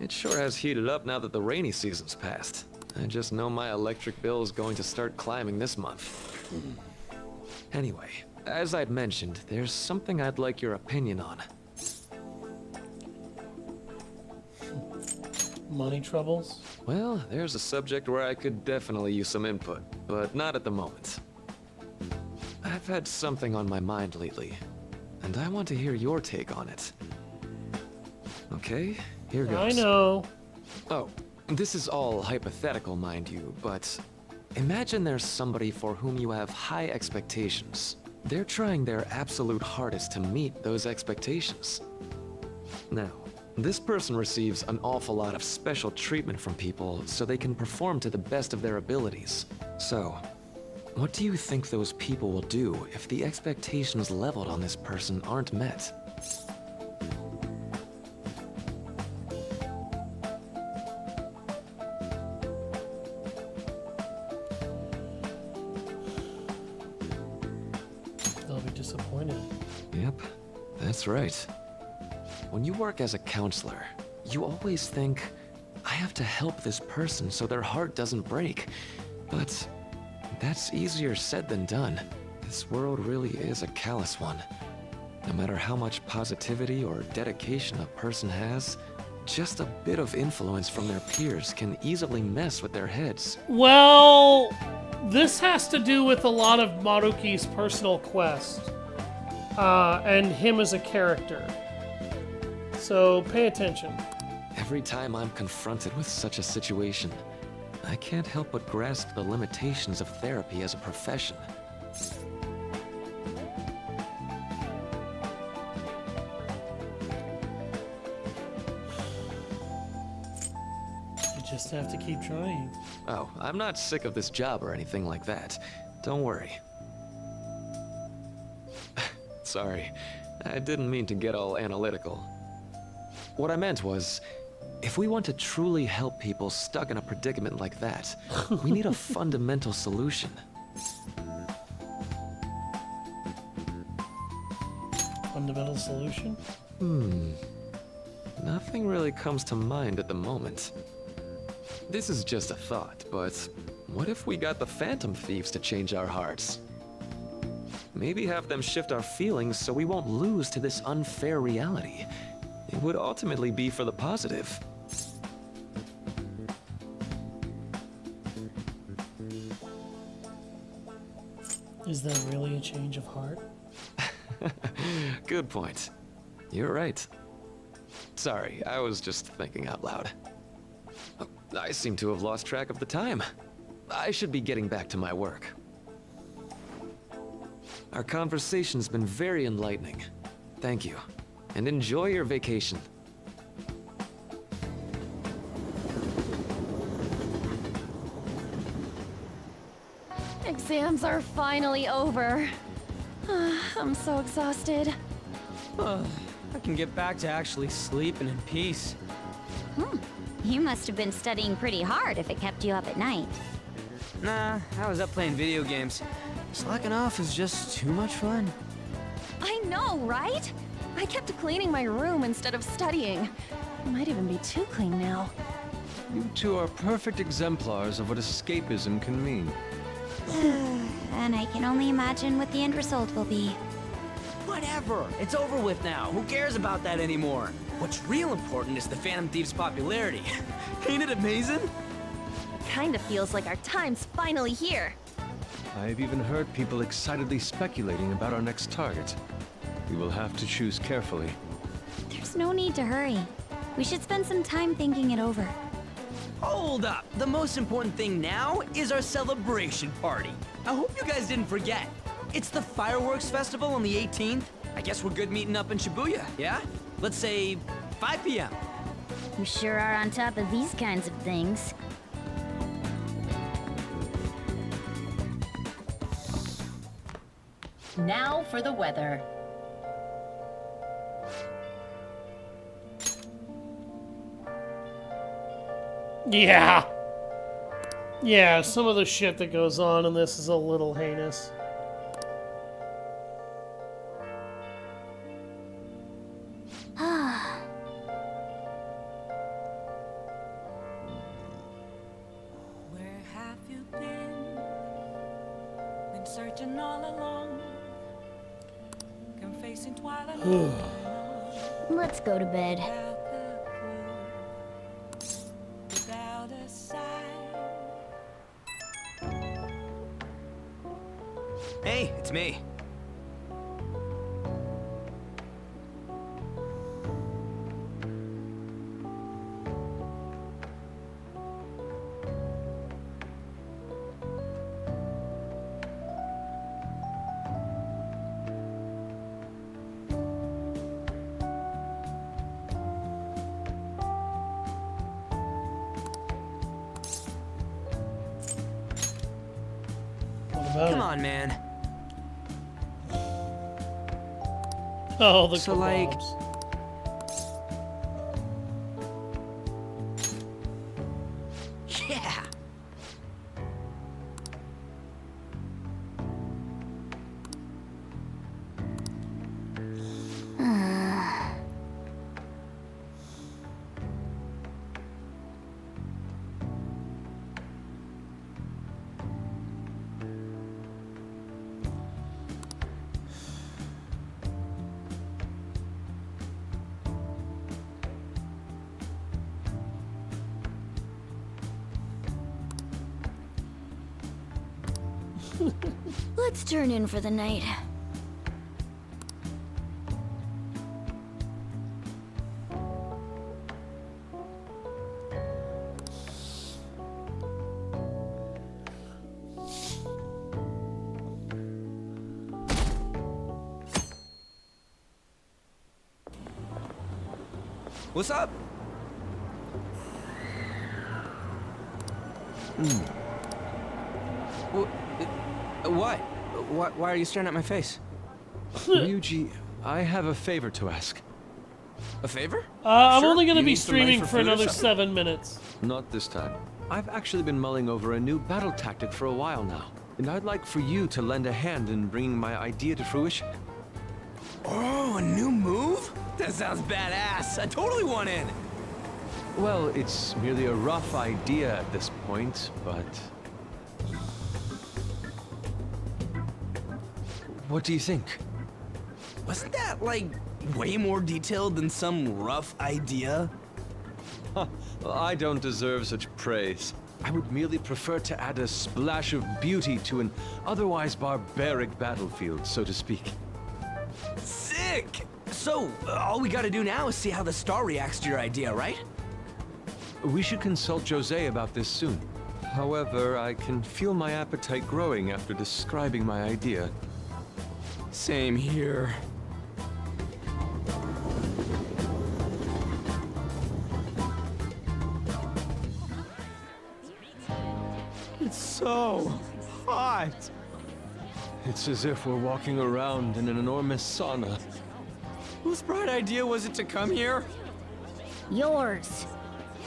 It sure has heated up now that the rainy season's passed. I just know my electric bill is going to start climbing this month. Anyway, as I'd mentioned, there's something I'd like your opinion on. Money troubles? Well, there's a subject where I could definitely use some input, but not at the moment. I've had something on my mind lately, and I want to hear your take on it. Okay, here goes. I know. Oh, this is all hypothetical, mind you, but imagine there's somebody for whom you have high expectations. They're trying their absolute hardest to meet those expectations. Now, this person receives an awful lot of special treatment from people so they can perform to the best of their abilities. So, what do you think those people will do if the expectations leveled on this person aren't met? They'll be disappointed. Yep, that's right. When you work as a counselor, you always think, I have to help this person so their heart doesn't break. But that's easier said than done. This world really is a callous one. No matter how much positivity or dedication a person has, just a bit of influence from their peers can easily mess with their heads. Well, this has to do with a lot of Maruki's personal quest. And him as a character. So pay attention. Every time I'm confronted with such a situation, I can't help but grasp the limitations of therapy as a profession. You just have to keep trying. Oh, I'm not sick of this job or anything like that. Don't worry. Sorry, I didn't mean to get all analytical. What I meant was, if we want to truly help people stuck in a predicament like that, we need a fundamental solution. Fundamental solution? Nothing really comes to mind at the moment. This is just a thought, but what if we got the Phantom Thieves to change our hearts? Maybe have them shift our feelings so we won't lose to this unfair reality. It would ultimately be for the positive. Is that really a change of heart? Good point. You're right. Sorry, I was just thinking out loud. I seem to have lost track of the time. I should be getting back to my work. Our conversation's been very enlightening. Thank you, and enjoy your vacation. Exams are finally over. I'm so exhausted. I can get back to actually sleeping in peace. You must have been studying pretty hard if it kept you up at night. Nah, I was up playing video games. Slacking off is just too much fun. I know, right? I kept cleaning my room instead of studying. It might even be too clean now. You two are perfect exemplars of what escapism can mean. And I can only imagine what the end result will be. Whatever! It's over with now. Who cares about that anymore? What's real important is the Phantom Thieves' popularity. Ain't it amazing? Kinda feels like our time's finally here. I've even heard people excitedly speculating about our next target. We will have to choose carefully. There's no need to hurry. We should spend some time thinking it over. Hold up! The most important thing now is our celebration party. I hope you guys didn't forget. It's the fireworks festival on the 18th. I guess we're good meeting up in Shibuya, yeah? Let's say 5 p.m. You sure are on top of these kinds of things. Now for the weather. Yeah. Yeah, some of the shit that goes on in this is a little heinous. Where have you been? Been searching all along. Confessing twilight. Let's go to bed. Without a sign. Hey, it's me. Come on, man. Oh, the so like, yeah. Let's turn in for the night. What's up? What? Why are you staring at my face? Ryuji, I have a favor to ask. A favor? I'm Sure. only going to You be need some money streaming for for food or another something? 7 minutes. Not this time. I've actually been mulling over a new battle tactic for a while now, and I'd like for you to lend a hand in bringing my idea to fruition. Oh, a new move? That sounds badass. I totally want in. Well, it's merely a rough idea at this point, but... What do you think? Wasn't that, like, way more detailed than some rough idea? Well, I don't deserve such praise. I would merely prefer to add a splash of beauty to an otherwise barbaric battlefield, so to speak. Sick! So, all we gotta do now is see how the star reacts to your idea, right? We should consult Jose about this soon. However, I can feel my appetite growing after describing my idea. Same here. It's so hot. It's as if we're walking around in an enormous sauna. Whose bright idea was it to come here? Yours.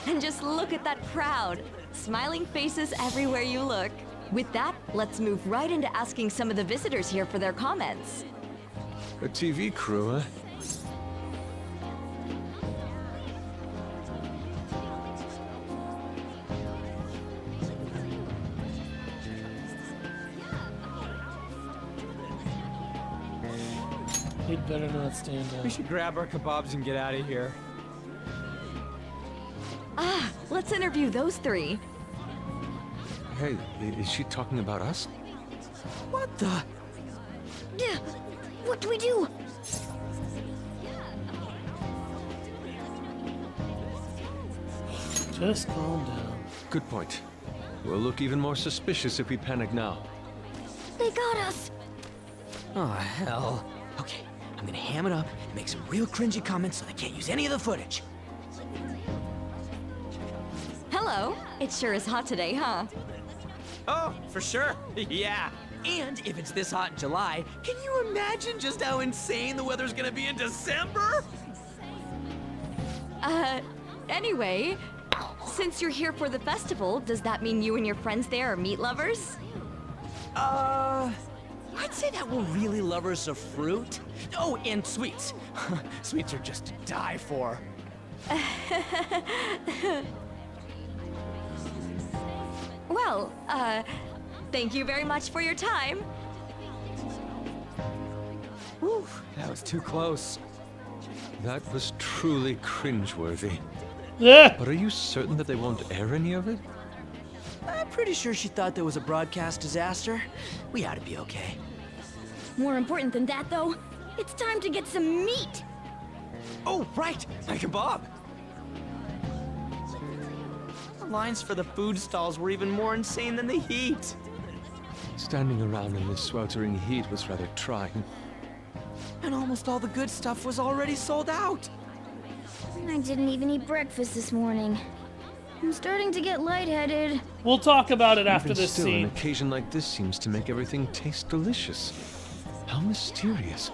And just look at that crowd. Smiling faces everywhere you look. With that, let's move right into asking some of the visitors here for their comments. A TV crew, huh? He'd better not stand up. We should grab our kebabs and get out of here. Ah, let's interview those three. Hey, is she talking about us? What the? Yeah, what do we do? Just calm down. Good point. We'll look even more suspicious if we panic now. They got us. Oh, hell. Okay, I'm gonna ham it up and make some real cringy comments so they can't use any of the footage. Hello. It sure is hot today, huh? Oh, for sure. Yeah. And if it's this hot in July, can you imagine just how insane the weather's gonna be in December? Anyway, since you're here for the festival, does that mean you and your friends there are meat lovers? I'd say that we're really lovers of fruit. Oh, and sweets. Sweets are just to die for. Well, thank you very much for your time. Whew, that was too close. That was truly cringeworthy. Yeah. But are you certain that they won't air any of it? I'm pretty sure she thought there was a broadcast disaster. We ought to be okay. More important than that, though, it's time to get some meat. Oh, right, my kebab. The lines for the food stalls were even more insane than the heat. Standing around in this sweltering heat was rather trying. And almost all the good stuff was already sold out. I didn't even eat breakfast this morning. I'm starting to get lightheaded. We'll talk about it after Even this still, scene. an occasion like this seems to make everything taste delicious. How mysterious.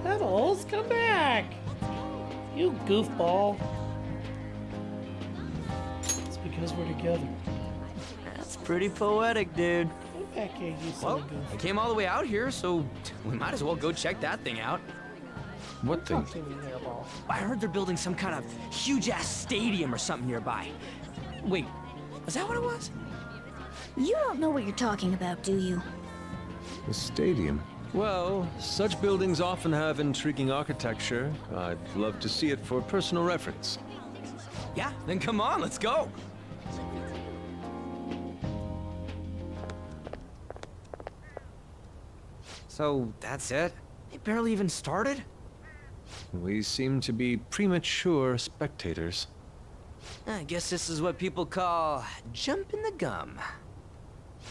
Pebbles, come back! You goofball. It's because we're together. That's pretty poetic, dude. Come back here, you silly Well, goof. I came all the way out here, so we might as well go check that thing out. What thing? Talk to me, hairball. I heard they're building some kind of huge-ass stadium or something nearby. Wait, was that what it was? You don't know what you're talking about, do you? The stadium? Well, such buildings often have intriguing architecture. I'd love to see it for personal reference. Yeah, then come on, let's go. So, that's it? They barely even started? We seem to be premature spectators. I guess this is what people call jumping the gum.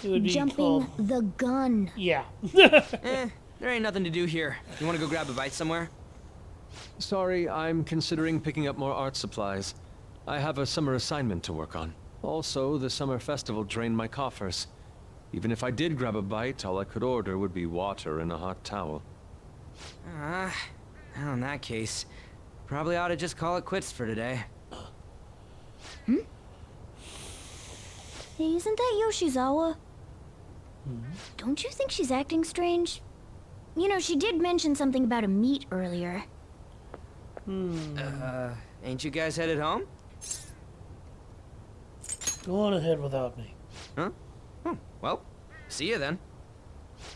It would be Jumping called... the gun. Yeah. There ain't nothing to do here. You wanna go grab a bite somewhere? Sorry, I'm considering picking up more art supplies. I have a summer assignment to work on. Also, the summer festival drained my coffers. Even if I did grab a bite, all I could order would be water and a hot towel. Well, in that case, probably ought to just call it quits for today. Hey, isn't that Yoshizawa? Don't you think she's acting strange? You know, she did mention something about a meat earlier. Ain't you guys headed home? Go on ahead without me. Huh? Well, see you then.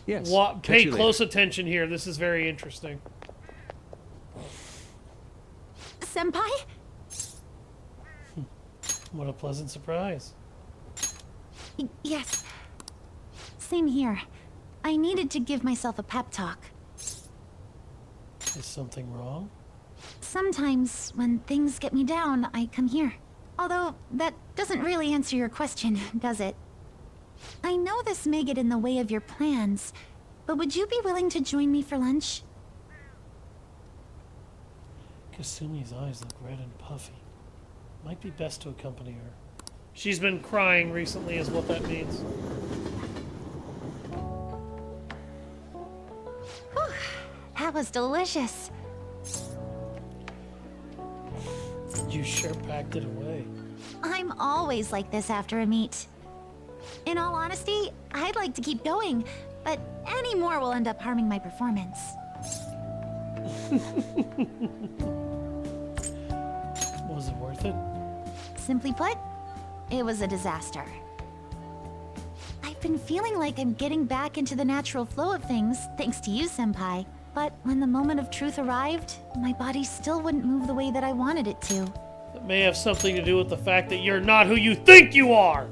Yes. Pay close attention here. This is very interesting. Senpai? What a pleasant surprise. Yes. Same here. I needed to give myself a pep talk. Is something wrong? Sometimes, when things get me down, I come here. Although, that doesn't really answer your question, does it? I know this may get in the way of your plans, but would you be willing to join me for lunch? Kasumi's eyes look red and puffy. Might be best to accompany her. She's been crying recently is what that means. Whew, that was delicious. You sure packed it away. I'm always like this after a meet. In all honesty, I'd like to keep going, but any more will end up harming my performance. Was it worth it? Simply put, it was a disaster. I've been feeling like I'm getting back into the natural flow of things, thanks to you, Senpai. But when the moment of truth arrived, my body still wouldn't move the way that I wanted it to. It may have something to do with the fact that you're not who you think you are!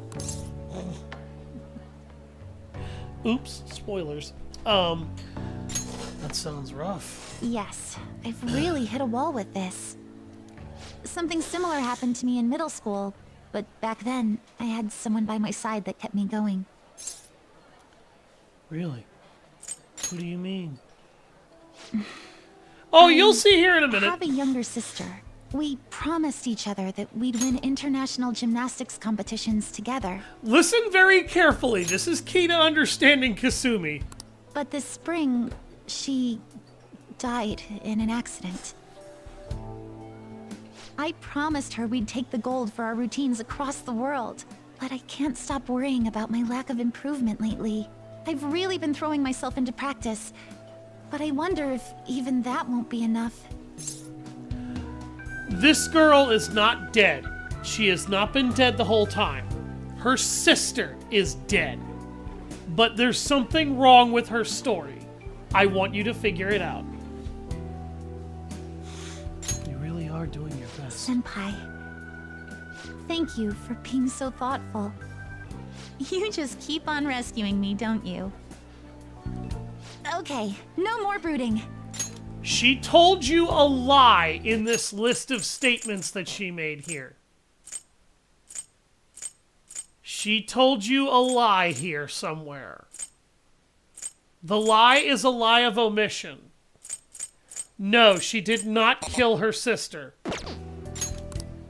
Oops, spoilers. That sounds rough. Yes, I've really hit a wall with this. Something similar happened to me in middle school, but back then, I had someone by my side that kept me going. Really? Who do you mean? Oh, you'll see here in a minute. I have a younger sister. We promised each other that we'd win international gymnastics competitions together. Listen very carefully. This is key to understanding Kasumi. But this spring, she died in an accident. I promised her we'd take the gold for our routines across the world, but I can't stop worrying about my lack of improvement lately. I've really been throwing myself into practice, but I wonder if even that won't be enough. This girl is not dead. She has not been dead the whole time. Her sister is dead. But there's something wrong with her story. I want you to figure it out. You really are doing your best. Senpai, thank you for being so thoughtful. You just keep on rescuing me, don't you? Okay, no more brooding. She told you a lie in this list of statements that she made here. She told you a lie here somewhere. The lie is a lie of omission. No, she did not kill her sister.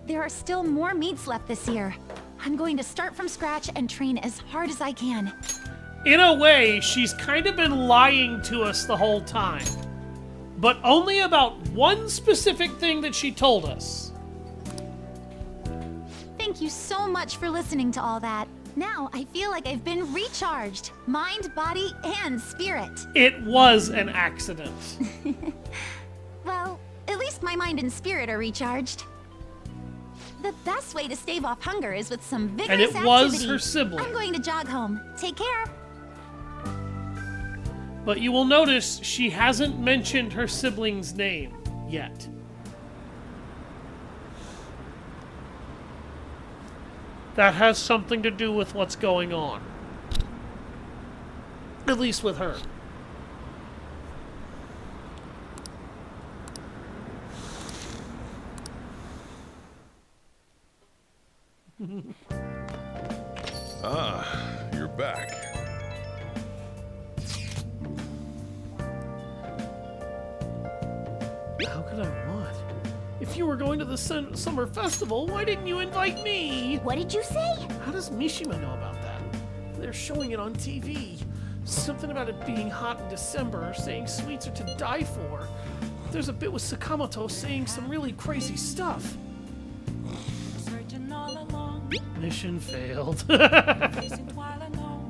There are still more meets left this year. I'm going to start from scratch and train as hard as I can. In a way, she's kind of been lying to us the whole time. But only about one specific thing that she told us. Thank you so much for listening to all that. Now I feel like I've been recharged. Mind, body, and spirit. It was an accident. Well, at least my mind and spirit are recharged. The best way to stave off hunger is with some vigorous activity. And it was her sibling. I'm going to jog home. Take care. But you will notice she hasn't mentioned her sibling's name yet. That has something to do with what's going on. At least with her. You're back. How could I what? If you were going to the summer festival, why didn't you invite me? What did you say? How does Mishima know about that? They're showing it on TV. Something about it being hot in December, saying sweets are to die for. There's a bit with Sakamoto saying some really crazy stuff. Searching all along, Mission failed. facing while alone.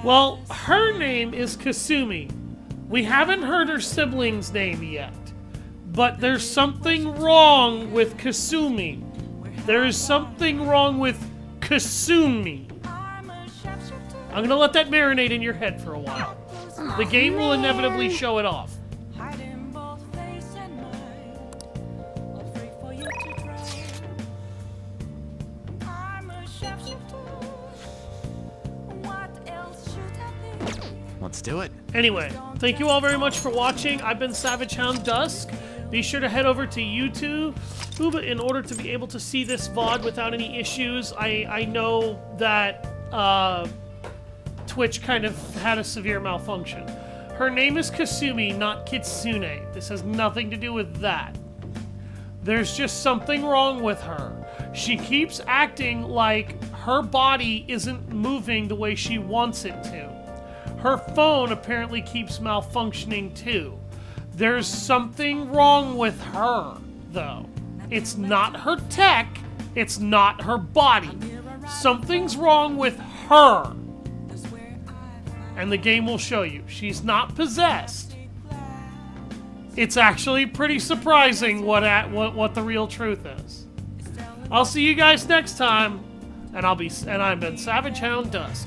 Well, her name is Kasumi. We haven't heard her sibling's name yet. But there's something wrong with Kasumi. There is something wrong with Kasumi. I'm gonna let that marinate in your head for a while. The game will inevitably show it off. Hiding both face and mind, afraid for you to try. I'm a shapeshifter. What else should I be? Let's do it. Anyway, thank you all very much for watching. I've been Savage Hound Dusk. Be sure to head over to YouTube in order to be able to see this VOD without any issues. I know that Twitch kind of had a severe malfunction. Her name is Kasumi, not Kitsune. This has nothing to do with that. There's just something wrong with her. She keeps acting like her body isn't moving the way she wants it to. Her phone apparently keeps malfunctioning too. There's something wrong with her, though. It's not her tech, it's not her body. Something's wrong with her. And the game will show you. She's not possessed. It's actually pretty surprising what the real truth is. I'll see you guys next time, and I've been Savage Hound Dusk.